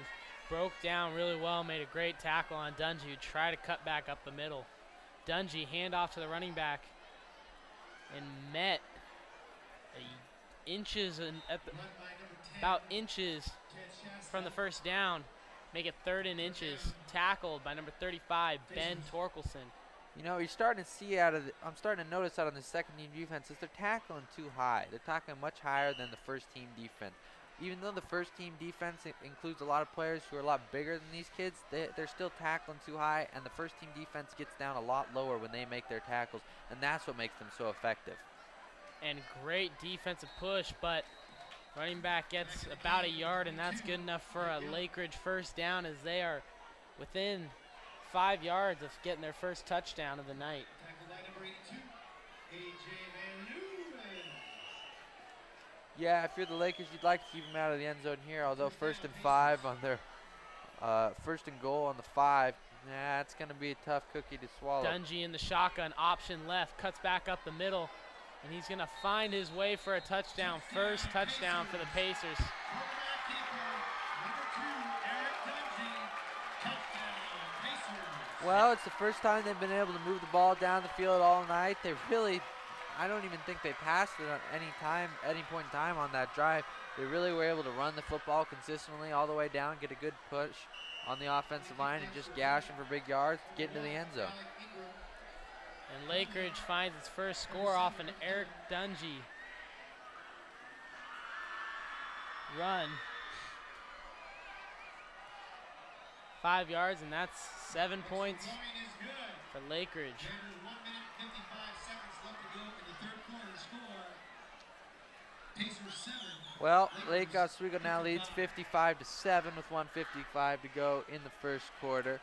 broke down really well, made a great tackle on Dungy, who tried to cut back up the middle. Dungy, handoff to the running back, and met about inches from the first down. Make it 3rd and inches. Tackled by number 35, Ben Torkelson. You know, you're starting to see I'm starting to notice out on the second team defense is they're tackling too high. They're tackling much higher than the first team defense. Even though the first team defense includes a lot of players who are a lot bigger than these kids, they're still tackling too high, and the first team defense gets down a lot lower when they make their tackles, and that's what makes them so effective. And great defensive push, but running back gets about a yard, and that's good enough for a Lakeridge first down, as they are within 5 yards of getting their first touchdown of the night. Yeah, if you're the Lakers, you'd like to keep them out of the end zone here, although 1st and 5 on their 1st and goal on the 5, nah, it's going to be a tough cookie to swallow. Dungy in the shotgun, option left, cuts back up the middle, and he's going to find his way for a touchdown. First touchdown for the Pacers. Well, it's the first time they've been able to move the ball down the field all night. They really, I don't even think they passed it at any point in time on that drive. They really were able to run the football consistently all the way down, get a good push on the offensive line, and just gash them for big yards, get into the end zone. And Lakeridge finds its first score off an Eric Dungy run. 5 yards, and that's 7 points for Lakeridge. Well, Lake Oswego now leads 55-7 with 1:55 to go in the first quarter.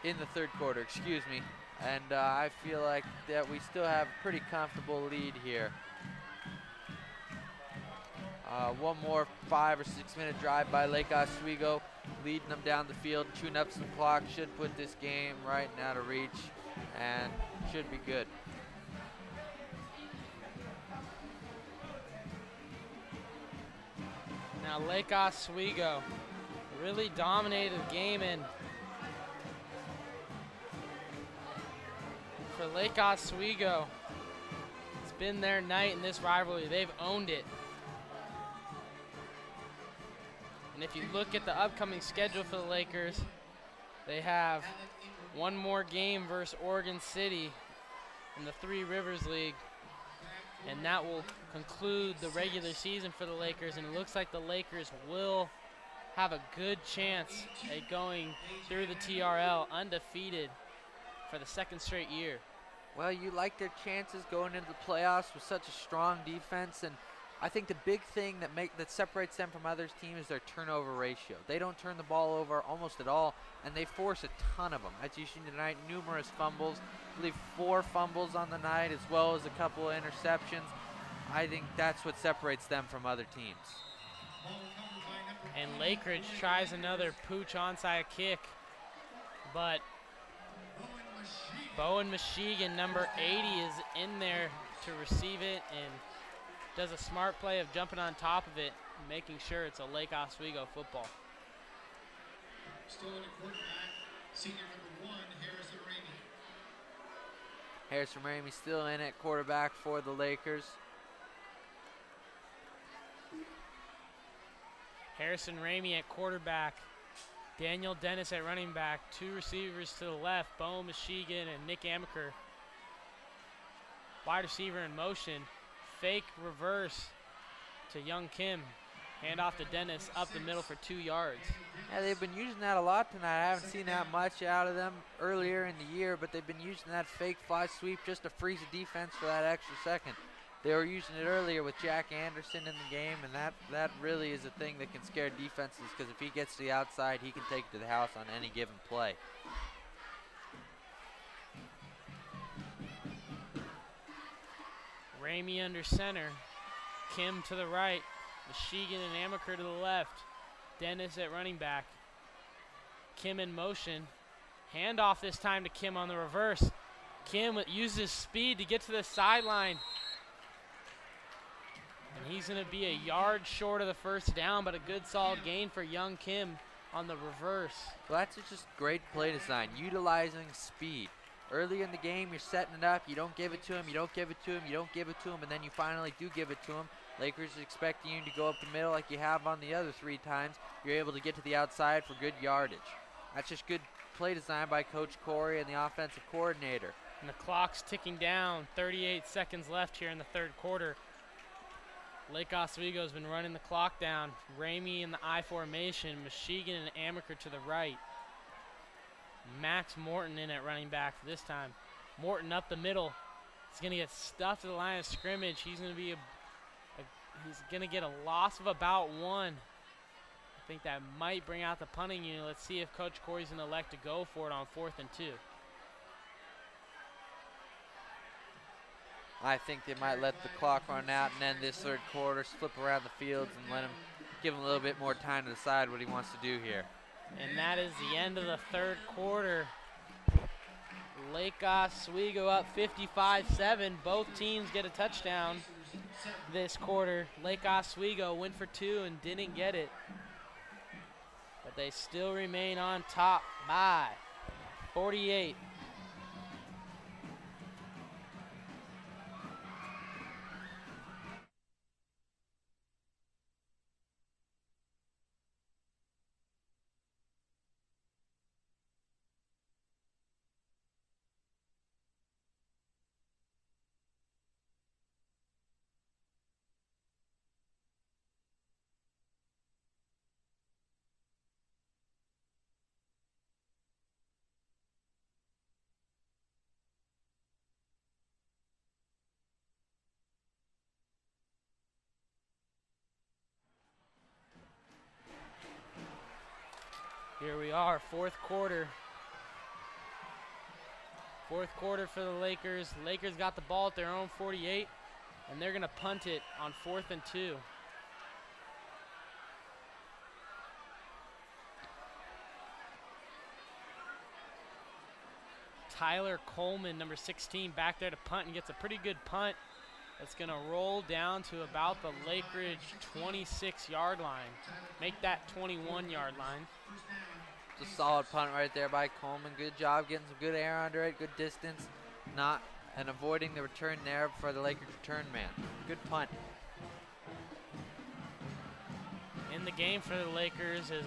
In the third quarter, excuse me. And I feel like that we still have a pretty comfortable lead here. One more 5 or 6 minute drive by Lake Oswego, leading them down the field, chewing up some clock, should put this game right and out of reach, and should be good. Now Lake Oswego really dominated the game, and for Lake Oswego, it's been their night in this rivalry. They've owned it. And if you look at the upcoming schedule for the Lakers, they have one more game versus Oregon City in the Three Rivers League, and that will conclude the regular season for the Lakers. And it looks like the Lakers will have a good chance at going through the TRL undefeated for the 2nd straight year. Well, you like their chances going into the playoffs with such a strong defense, and I think the big thing that separates them from other teams is their turnover ratio. They don't turn the ball over almost at all, and they force a ton of them. As you've seen tonight, numerous fumbles. I believe 4 fumbles on the night, as well as a couple of interceptions. I think that's what separates them from other teams. And Lakeridge tries another pooch onside kick, but Bowen Michigan, number 80, is in there to receive it and does a smart play of jumping on top of it, making sure it's a Lake Oswego football. Still in a quarterback, senior number 1, Harrison Ramey. Harrison Ramey still in at quarterback for the Lakers. Harrison Ramey at quarterback. Daniel Dennis at running back. 2 receivers to the left, Bowen Michigan and Nick Amaker. Wide receiver in motion. Fake reverse to Young Kim. Hand off to Dennis up the middle for 2 yards. Yeah, they've been using that a lot tonight. I haven't seen that much out of them earlier in the year, but they've been using that fake fly sweep just to freeze the defense for that extra second. They were using it earlier with Jack Anderson in the game, and that really is a thing that can scare defenses, because if he gets to the outside, he can take it to the house on any given play. Ramey under center. Kim to the right. Michigan and Amaker to the left. Dennis at running back. Kim in motion. Handoff this time to Kim on the reverse. Kim uses speed to get to the sideline. And he's going to be a yard short of the first down, but a good solid gain for young Kim on the reverse. Well, that's just great play design, utilizing speed. Early in the game, you're setting it up. You don't give it to him, you don't give it to him, you don't give it to him, and then you finally do give it to him. Lakers is expecting you to go up the middle like you have on the other 3 times. You're able to get to the outside for good yardage. That's just good play design by Coach Corey and the offensive coordinator. And the clock's ticking down. 38 seconds left here in the third quarter. Lake Oswego's been running the clock down. Ramey in the I formation. Michigan and Amaker to the right. Max Morton in at running back for this time. Morton up the middle. He's going to get stuffed at the line of scrimmage. He's going to be he's going to get a loss of about 1. I think that might bring out the punting unit. Let's see if Coach Corey's going to elect to go for it on 4th and 2. I think they might let the clock run out and then this third quarter, flip around the fields and give him a little bit more time to decide what he wants to do here. And that is the end of the third quarter. Lake Oswego up 55-7. Both teams get a touchdown this quarter. Lake Oswego went for 2 and didn't get it. But they still remain on top by 48. Here we are, fourth quarter. Fourth quarter for the Lakers. Lakers got the ball at their own 48, and they're going to punt it on 4th and 2. Tyler Coleman, number 16, back there to punt and gets a pretty good punt. That's going to roll down to about the Lakeridge 26-yard line. Make that 21-yard line. It's a solid punt right there by Coleman. Good job getting some good air under it, good distance, and avoiding the return there for the Lakers return man. Good punt. In the game for the Lakers is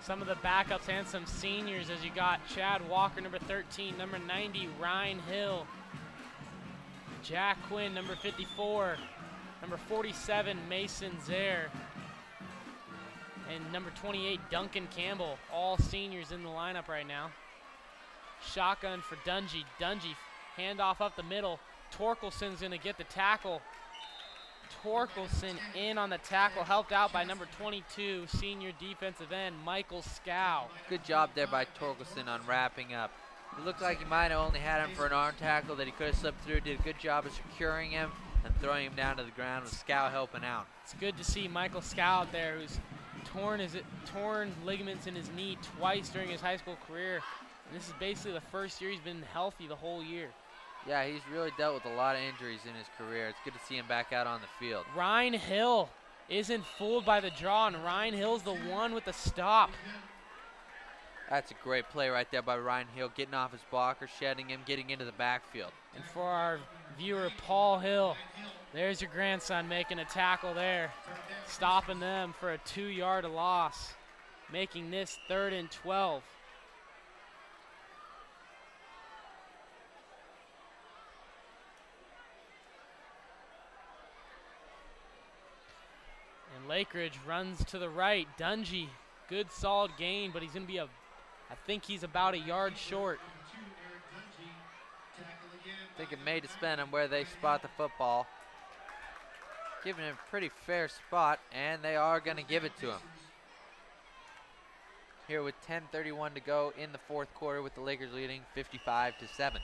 some of the backups and some seniors, as you got Chad Walker, number 13, number 90, Ryan Hill, Jack Quinn, number 54, number 47, Mason Zaire, and number 28, Duncan Campbell, all seniors in the lineup right now. Shotgun for Dungy. Dungy, handoff up the middle. Torkelson's going to get the tackle. Torkelson in on the tackle, helped out by number 22, senior defensive end, Michael Scow. Good job there by Torkelson on wrapping up. It looked like he might have only had him for an arm tackle that he could have slipped through. Did a good job of securing him and throwing him down to the ground with Scow helping out. It's good to see Michael Scow out there, who's torn ligaments in his knee twice during his high school career. And this is basically the first year he's been healthy the whole year. Yeah, he's really dealt with a lot of injuries in his career. It's good to see him back out on the field. Ryan Hill isn't fooled by the draw, and Ryan Hill's the one with the stop. That's a great play right there by Ryan Hill, getting off his blocker, shedding him, getting into the backfield. And for our viewer, Paul Hill, there's your grandson making a tackle there, stopping them for a 2-yard loss, making this 3rd and 12. And Lakeridge runs to the right. Dungy, good solid gain, but he's going to be I think he's about a yard short. I think it may depend on where they spot the football. Giving him a pretty fair spot, and they are going to give it to him. Here with 10:31 to go in the fourth quarter, with the Lakers leading 55-7.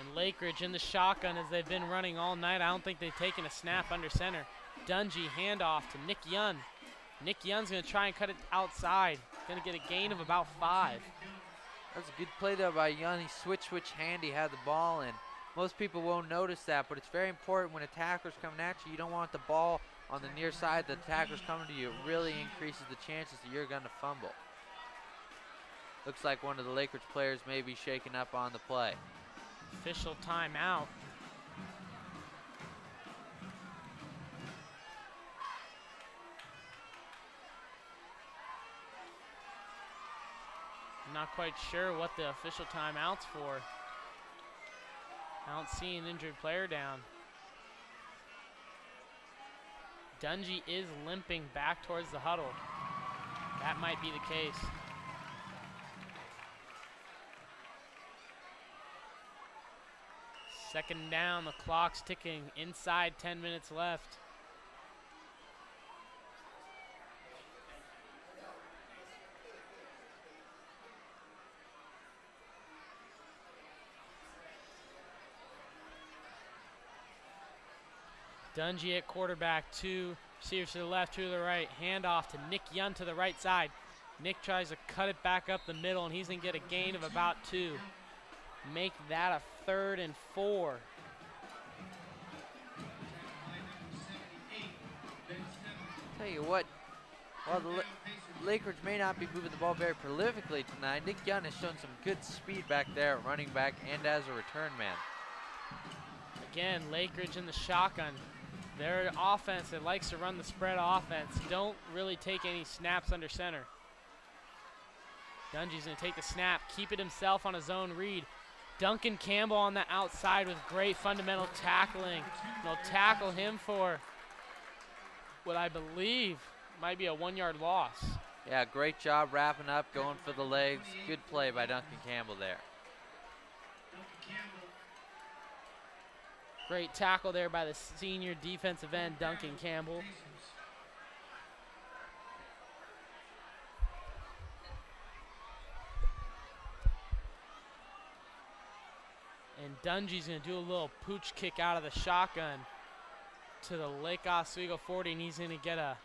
And Lakeridge in the shotgun as they've been running all night. I don't think they've taken a snap under center. Dungy handoff to Nick Young. Nick Young's going to try and cut it outside. Going to get a gain of about 5. That was a good play there by Young. He switched which hand he had the ball in. Most people won't notice that, but it's very important when a tackler's coming at you. You don't want the ball on the near side that the tackler's coming to you. It really increases the chances that you're going to fumble. Looks like one of the Lakeridge players may be shaken up on the play. Official timeout. I'm not quite sure what the official timeout's for. I don't see an injured player down. Dungy is limping back towards the huddle. That might be the case. Second down, the clock's ticking. Inside 10 minutes left. Dungy at quarterback, 2 receivers to the left, 2 to the right. Handoff to Nick Young to the right side. Nick tries to cut it back up the middle, and he's going to get a gain of about 2. Make that a 3rd and 4. Tell you what, while the Lakeridge may not be moving the ball very prolifically tonight, Nick Young has shown some good speed back there at running back and as a return man. Again, Lakeridge in the shotgun. Their offense that likes to run the spread offense don't really take any snaps under center. Dungy's going to take the snap, keep it himself on a zone read. Duncan Campbell on the outside with great fundamental tackling. They'll tackle him for what I believe might be a 1-yard loss. Yeah, great job wrapping up, going for the legs. Good play by Duncan Campbell there. Great tackle there by the senior defensive end, Duncan Campbell. And Dungy's going to do a little pooch kick out of the shotgun to the Lake Oswego 40, and he's going to get a,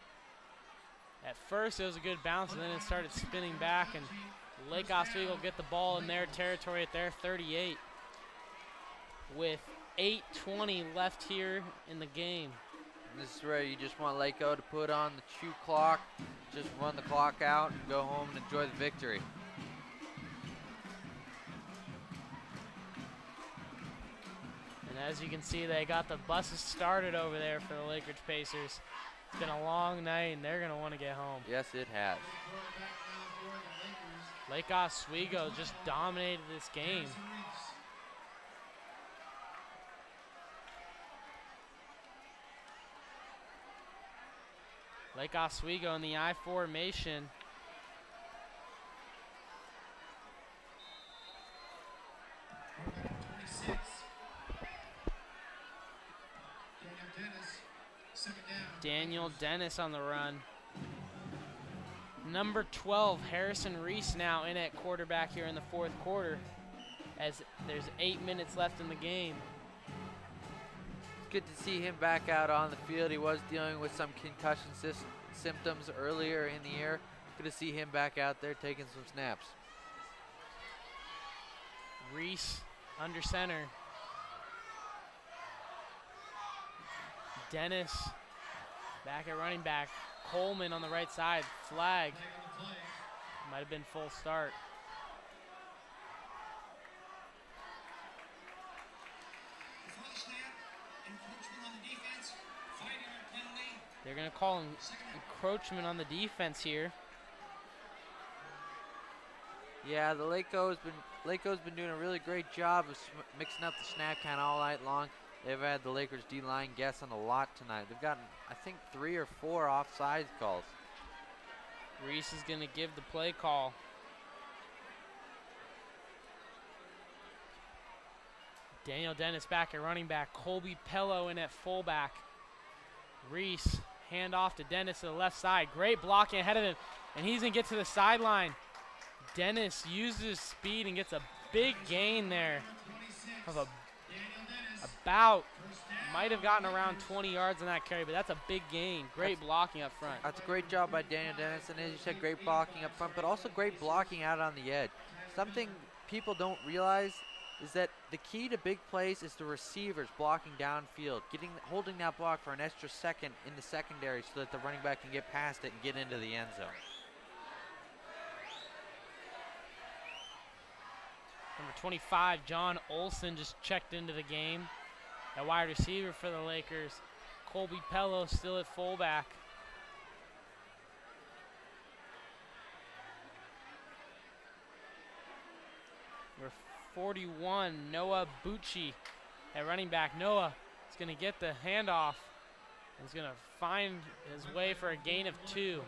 at first it was a good bounce, and then it started spinning back, and Lake Oswego will get the ball in their territory at their 38 with 8:20 left here in the game. And this is where you just want Lakeo to put on the chew clock, just run the clock out and go home and enjoy the victory. And as you can see, they got the buses started over there for the Lakeridge Pacers. It's been a long night, and they're going to want to get home. Yes, it has. Lake Oswego just dominated this game. Lake Oswego in the I formation. Daniel Dennis on the run. Number 12, Harrison Reese now in at quarterback here in the 4th quarter as there's 8 minutes left in the game. It's good to see him back out on the field. He was dealing with some concussion symptoms earlier in the year. Good to see him back out there taking some snaps. Reese under center. Dennis back at running back. Coleman on the right side. Flag. Might have been full start. They're going to call encroachment on the defense here. Yeah, the Lakeo's been doing a really great job of mixing up the snap count all night long. They've had the Lakeridge D-line guessing a lot tonight. They've gotten, I think, 3 or 4 offside calls. Reese is going to give the play call. Daniel Dennis back at running back. Colby Pello in at fullback. Reese, hand off to Dennis to the left side. Great blocking ahead of him, and he's going to get to the sideline. Dennis uses speed and gets a big gain there of About, might have gotten around 20 yards on that carry, but that's a big gain. Great blocking up front. That's a great job by Daniel Dennis, and as you said, great blocking up front, but also great blocking out on the edge. Something people don't realize is that the key to big plays is the receivers blocking downfield, holding that block for an extra second in the secondary so that the running back can get past it and get into the end zone. Number 25, John Olson, just checked into the game. That wide receiver for the Lakers. Colby Pello still at fullback. Number 41, Noah Bucci at running back. Noah is going to get the handoff. He's going to find his way for a gain of 2.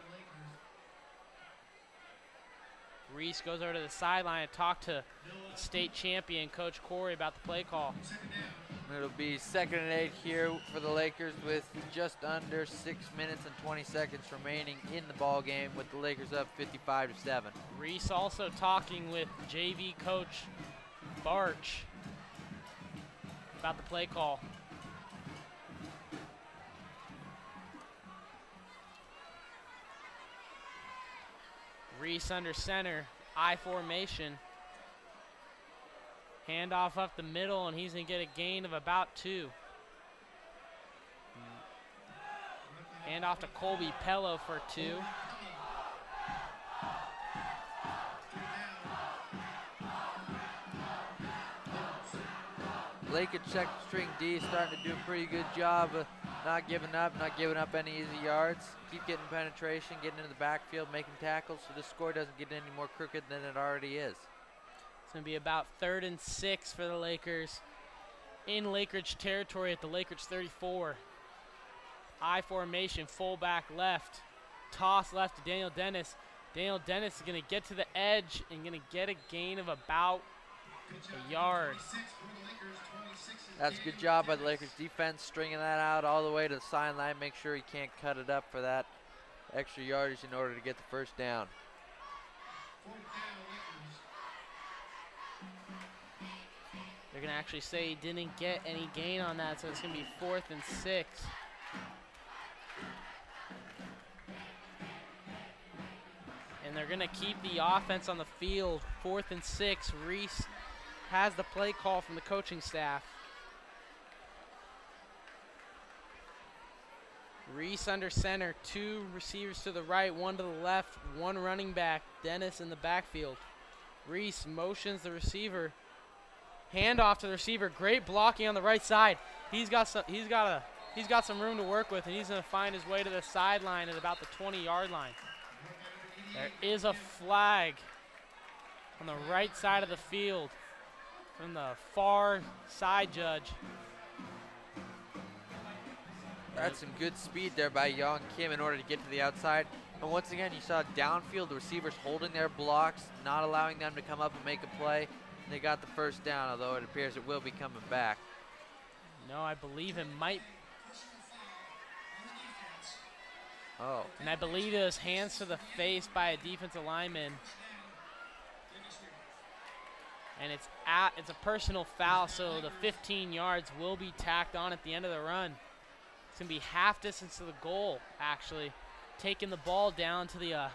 Reese goes over to the sideline and talked to the state champion, Coach Corey, about the play call. It'll be 2nd and 8 here for the Lakers with just under 6 minutes and 20 seconds remaining in the ball game, with the Lakers up 55-7. Reese also talking with JV coach Barch about the play call. Reese under center, I formation. Handoff up the middle, and he's going to get a gain of about 2. Handoff to Colby Pello for 2. Lakeridge second string D is starting to do a pretty good job of not giving up any easy yards. Keep getting penetration, getting into the backfield, making tackles, so the score doesn't get any more crooked than it already is. It's going to be about 3rd and 6 for the Lakers in Lakeridge territory at the Lakeridge 34. I formation, fullback left. Toss left to Daniel Dennis. Daniel Dennis is going to get to the edge and going to get a gain of about a yard. That's a good job by the Lakers defense, stringing that out all the way to the sideline. Make sure he can't cut it up for that extra yardage in order to get the first down. They're going to actually say he didn't get any gain on that, so it's going to be 4th and 6. And they're going to keep the offense on the field. 4th and 6. Reese has the play call from the coaching staff. Reese under center, 2 receivers to the right, 1 to the left, 1 running back. Dennis in the backfield. Reese motions the receiver. Handoff to the receiver. Great blocking on the right side. He's got some room to work with, and he's going to find his way to the sideline at about the 20-yard line. There is a flag on the right side of the field from the far side judge. That's some good speed there by Young Kim in order to get to the outside. And once again, you saw downfield, the receivers holding their blocks, not allowing them to come up and make a play. They got the first down, although it appears it will be coming back. No, I believe it might. Oh. And I believe it was hands to the face by a defensive lineman. And it's a personal foul, so the 15 yards will be tacked on at the end of the run. It's going to be half distance to the goal, actually. Taking the ball down to the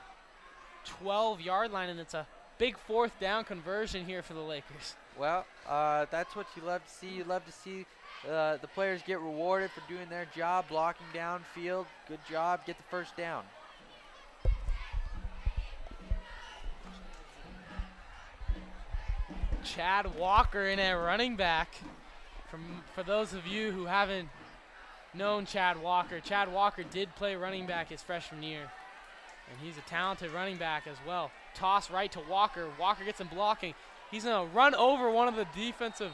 12-yard line, and it's a big 4th down conversion here for the Lakers. Well, that's what you love to see. You love to see the players get rewarded for doing their job, blocking downfield. Good job. Get the first down. Chad Walker in at running back. For those of you who haven't known Chad Walker did play running back his freshman year. And he's a talented running back as well. Toss right to Walker. Walker gets him blocking. He's going to run over one of the defensive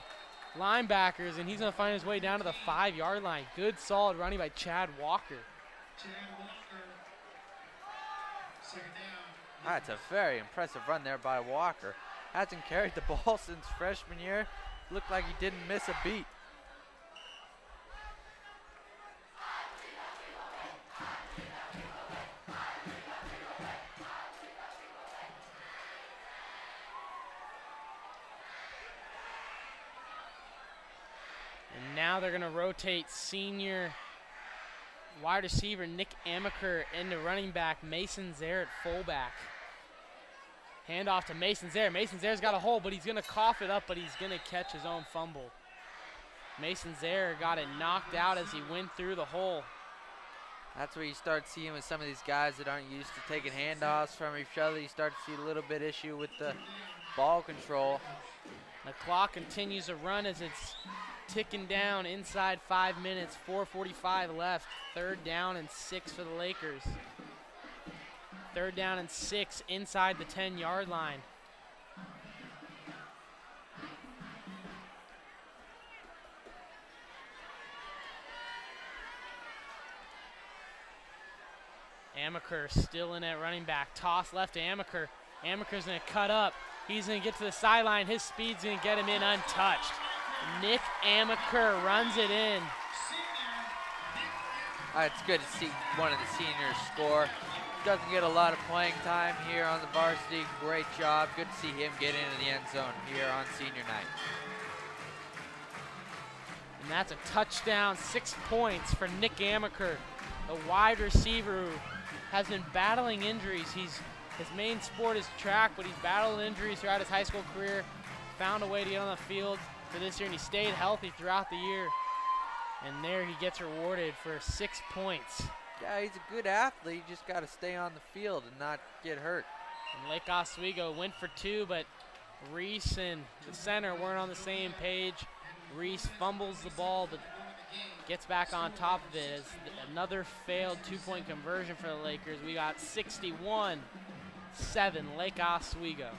linebackers, and he's going to find his way down to the 5-yard line. Good, solid running by Chad Walker. That's a very impressive run there by Walker. Hasn't carried the ball since freshman year. Looked like he didn't miss a beat. And now they're going to rotate senior wide receiver Nick Amaker into running back, Mason Zare at fullback. Hand off to Mason Zare. Mason Zare's got a hole, but he's going to cough it up, but he's going to catch his own fumble. Mason Zare got it knocked out as he went through the hole. That's where you start seeing with some of these guys that aren't used to taking handoffs from each other. You start to see a little bit issue with the ball control. The clock continues to run as it's ticking down inside 5 minutes, 4:45 left. 3rd down and 6 for the Lakers. 3rd down and 6 inside the 10-yard line. Amaker still in at running back. Toss left to Amaker. Amaker's going to cut up. He's going to get to the sideline. His speed's going to get him in untouched. Nick Amaker runs it in. It's good to see one of the seniors score. Doesn't get a lot of playing time here on the varsity. Great job. Good to see him get into the end zone here on senior night. And that's a touchdown, 6 points for Nick Amaker, the wide receiver who has been battling injuries. His main sport is track, but he's battled injuries throughout his high school career. Found a way to get on the field for this year, and he stayed healthy throughout the year. And there he gets rewarded for 6 points. Yeah, he's a good athlete. You just got to stay on the field and not get hurt. And Lake Oswego went for 2, but Reese and the center weren't on the same page. Reese fumbles the ball, but gets back on top of it as another failed 2-point conversion for the Lakers. We got 61-7 Lake Oswego.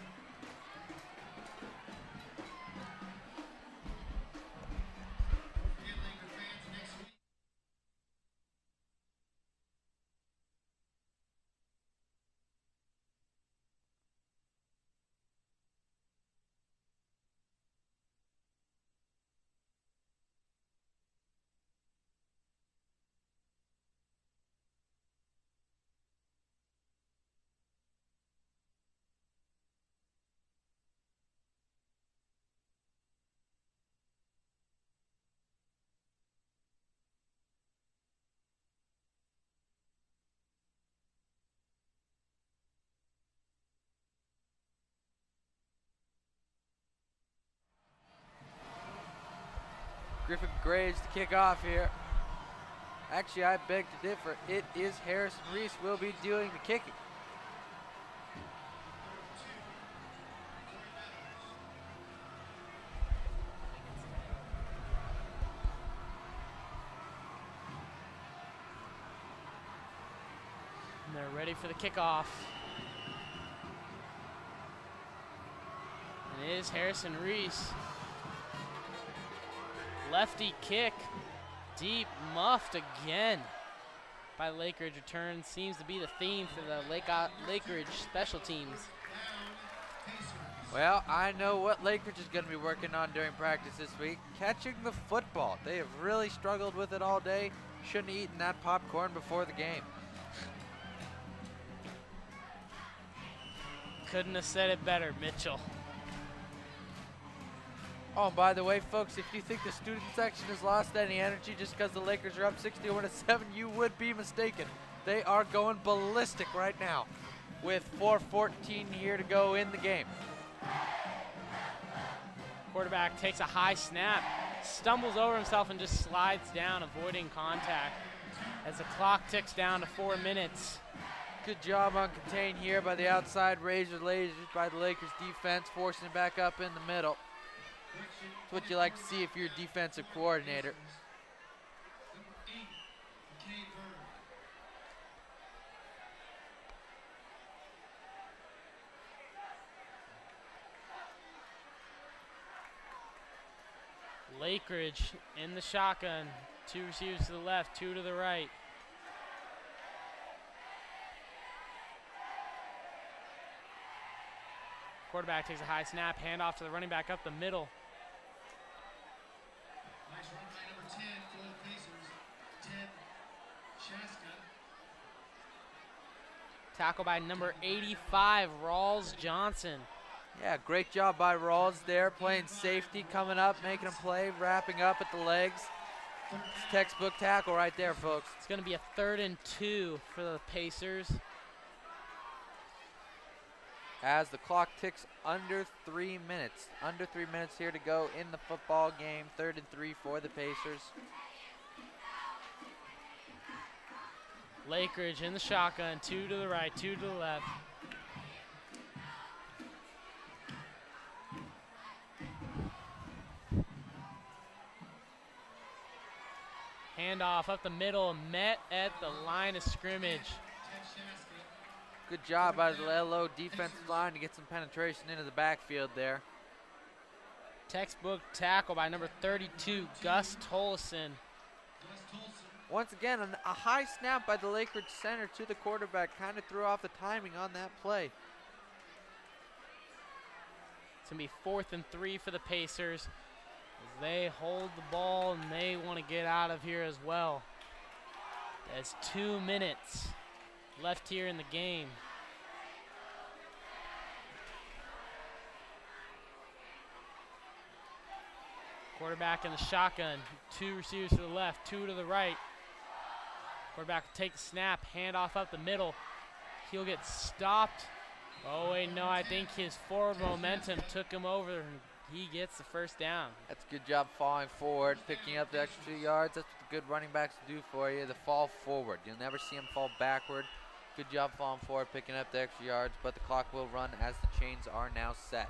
Griffin Graves to kick off here. Actually, I beg to differ. It is Harrison Reese will be doing the kicking. And they're ready for the kickoff. And it is Harrison Reese. Lefty kick, deep, muffed again by Lakeridge. Return seems to be the theme for the Lakeridge special teams. Well, I know what Lakeridge is going to be working on during practice this week. Catching the football. They have really struggled with it all day. Shouldn't have eaten that popcorn before the game. Couldn't have said it better, Mitchell. Oh, and by the way, folks, if you think the student section has lost any energy just because the Lakers are up 61-7, you would be mistaken. They are going ballistic right now with 4:14 here to go in the game. Quarterback takes a high snap, stumbles over himself and just slides down, avoiding contact as the clock ticks down to 4 minutes. Good job on contain here by the outside lasers by the Lakers defense, forcing it back up in the middle. It's what you like to see if you're a defensive coordinator. Lakeridge in the shotgun. 2 receivers to the left, 2 to the right. Quarterback takes a high snap, handoff to the running back up the middle. Nice run by number 10 for the Pacers, Ted Shaska. Tackle by number 85, Rawls Johnson. Yeah, great job by Rawls there, playing safety, coming up, making a play, wrapping up at the legs. It's textbook tackle right there, folks. It's going to be a 3rd and 2 for the Pacers. As the clock ticks under 3 minutes. Under 3 minutes here to go in the football game. 3rd and 3 for the Pacers. Lakeridge in the shotgun, 2 to the right, 2 to the left. Handoff up the middle, met at the line of scrimmage. Good job by the LO defensive line to get some penetration into the backfield there. Textbook tackle by number 32, Gus Tolleson. Once again, a high snap by the Lakeridge center to the quarterback kind of threw off the timing on that play. It's going to be 4th and 3 for the Pacers as they hold the ball and they want to get out of here as well. There's 2 minutes left here in the game. Quarterback in the shotgun, 2 receivers to the left, 2 to the right. Quarterback will take the snap, hand off up the middle. He'll get stopped. Oh wait, no, I think his forward momentum took him over and he gets the 1st down. That's a good job falling forward, picking up the extra 2 yards. That's what the good running backs do for you, the fall forward. You'll never see them fall backward. Good job falling forward, picking up the extra yards, but the clock will run as the chains are now set.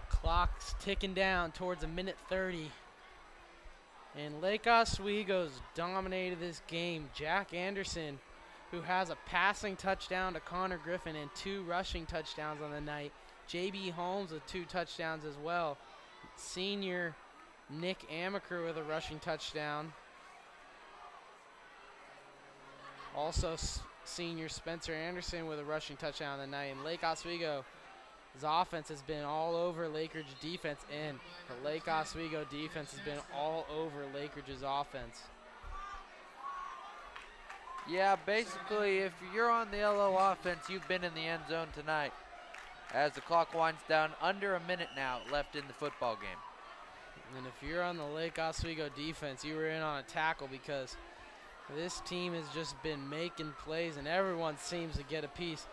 Clock's ticking down towards 1:30. And Lake Oswego's dominated this game. Jack Anderson, who has a passing touchdown to Connor Griffin and 2 rushing touchdowns on the night. J.B. Holmes with 2 touchdowns as well. Senior Nick Amaker with a rushing touchdown. Also senior Spencer Anderson with a rushing touchdown on the night. And Lake Oswego, his offense has been all over Lakeridge defense, and the Lake Oswego defense has been all over Lakeridge's offense. Yeah, basically, if you're on the LO offense, you've been in the end zone tonight. As the clock winds down, under a minute now left in the football game. And if you're on the Lake Oswego defense, you were in on a tackle because this team has just been making plays and everyone seems to get a piece.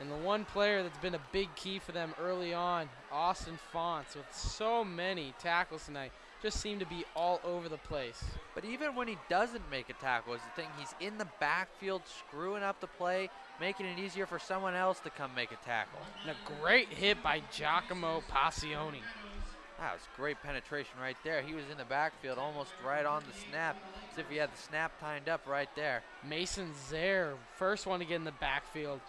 And the one player that's been a big key for them early on, Austin Fonts, with so many tackles tonight, just seemed to be all over the place. But even when he doesn't make a tackle, is the thing, he's in the backfield screwing up the play, making it easier for someone else to come make a tackle. And a great hit by Giacomo Passioni. That was great penetration right there. He was in the backfield almost right on the snap, as if he had the snap timed up right there. Mason Zaire, first one to get in the backfield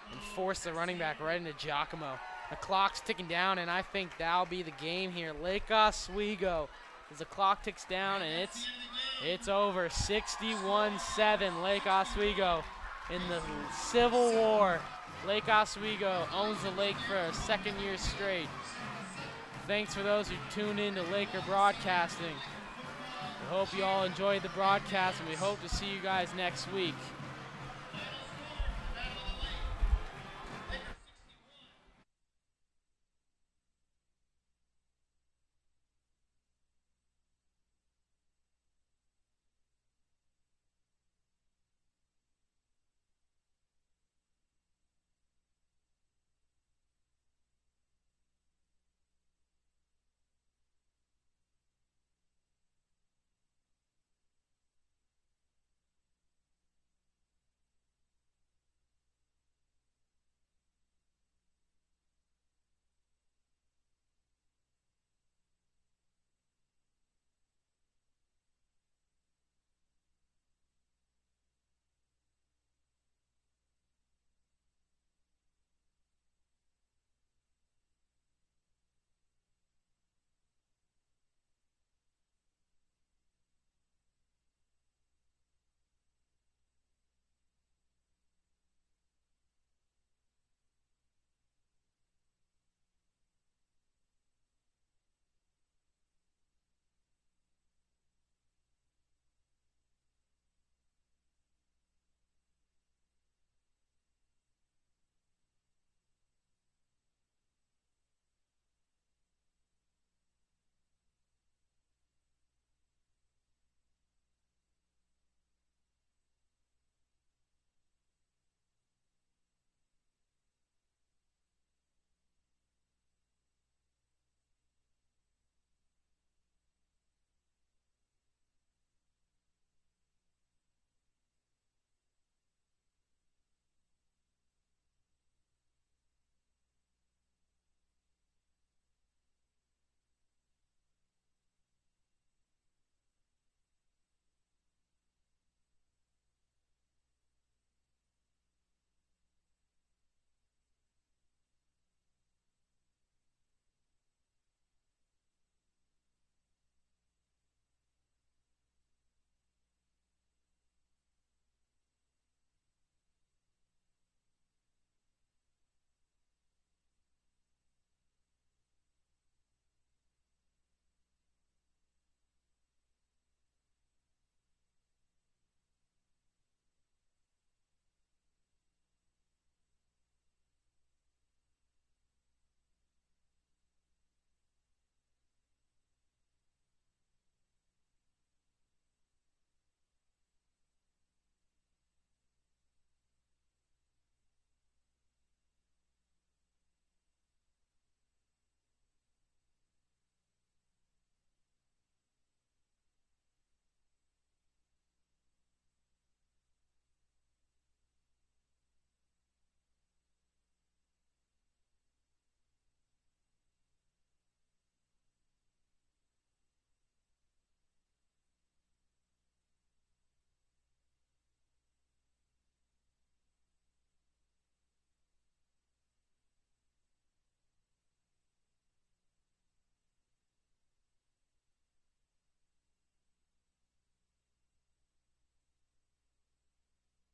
and force the running back right into Giacomo. The clock's ticking down, and I think that'll be the game here. Lake Oswego, as the clock ticks down, and it's over. 61-7, Lake Oswego in the Civil War. Lake Oswego owns the lake for a 2nd year straight. Thanks for those who tune in to Laker Broadcasting. We hope you all enjoyed the broadcast, and we hope to see you guys next week.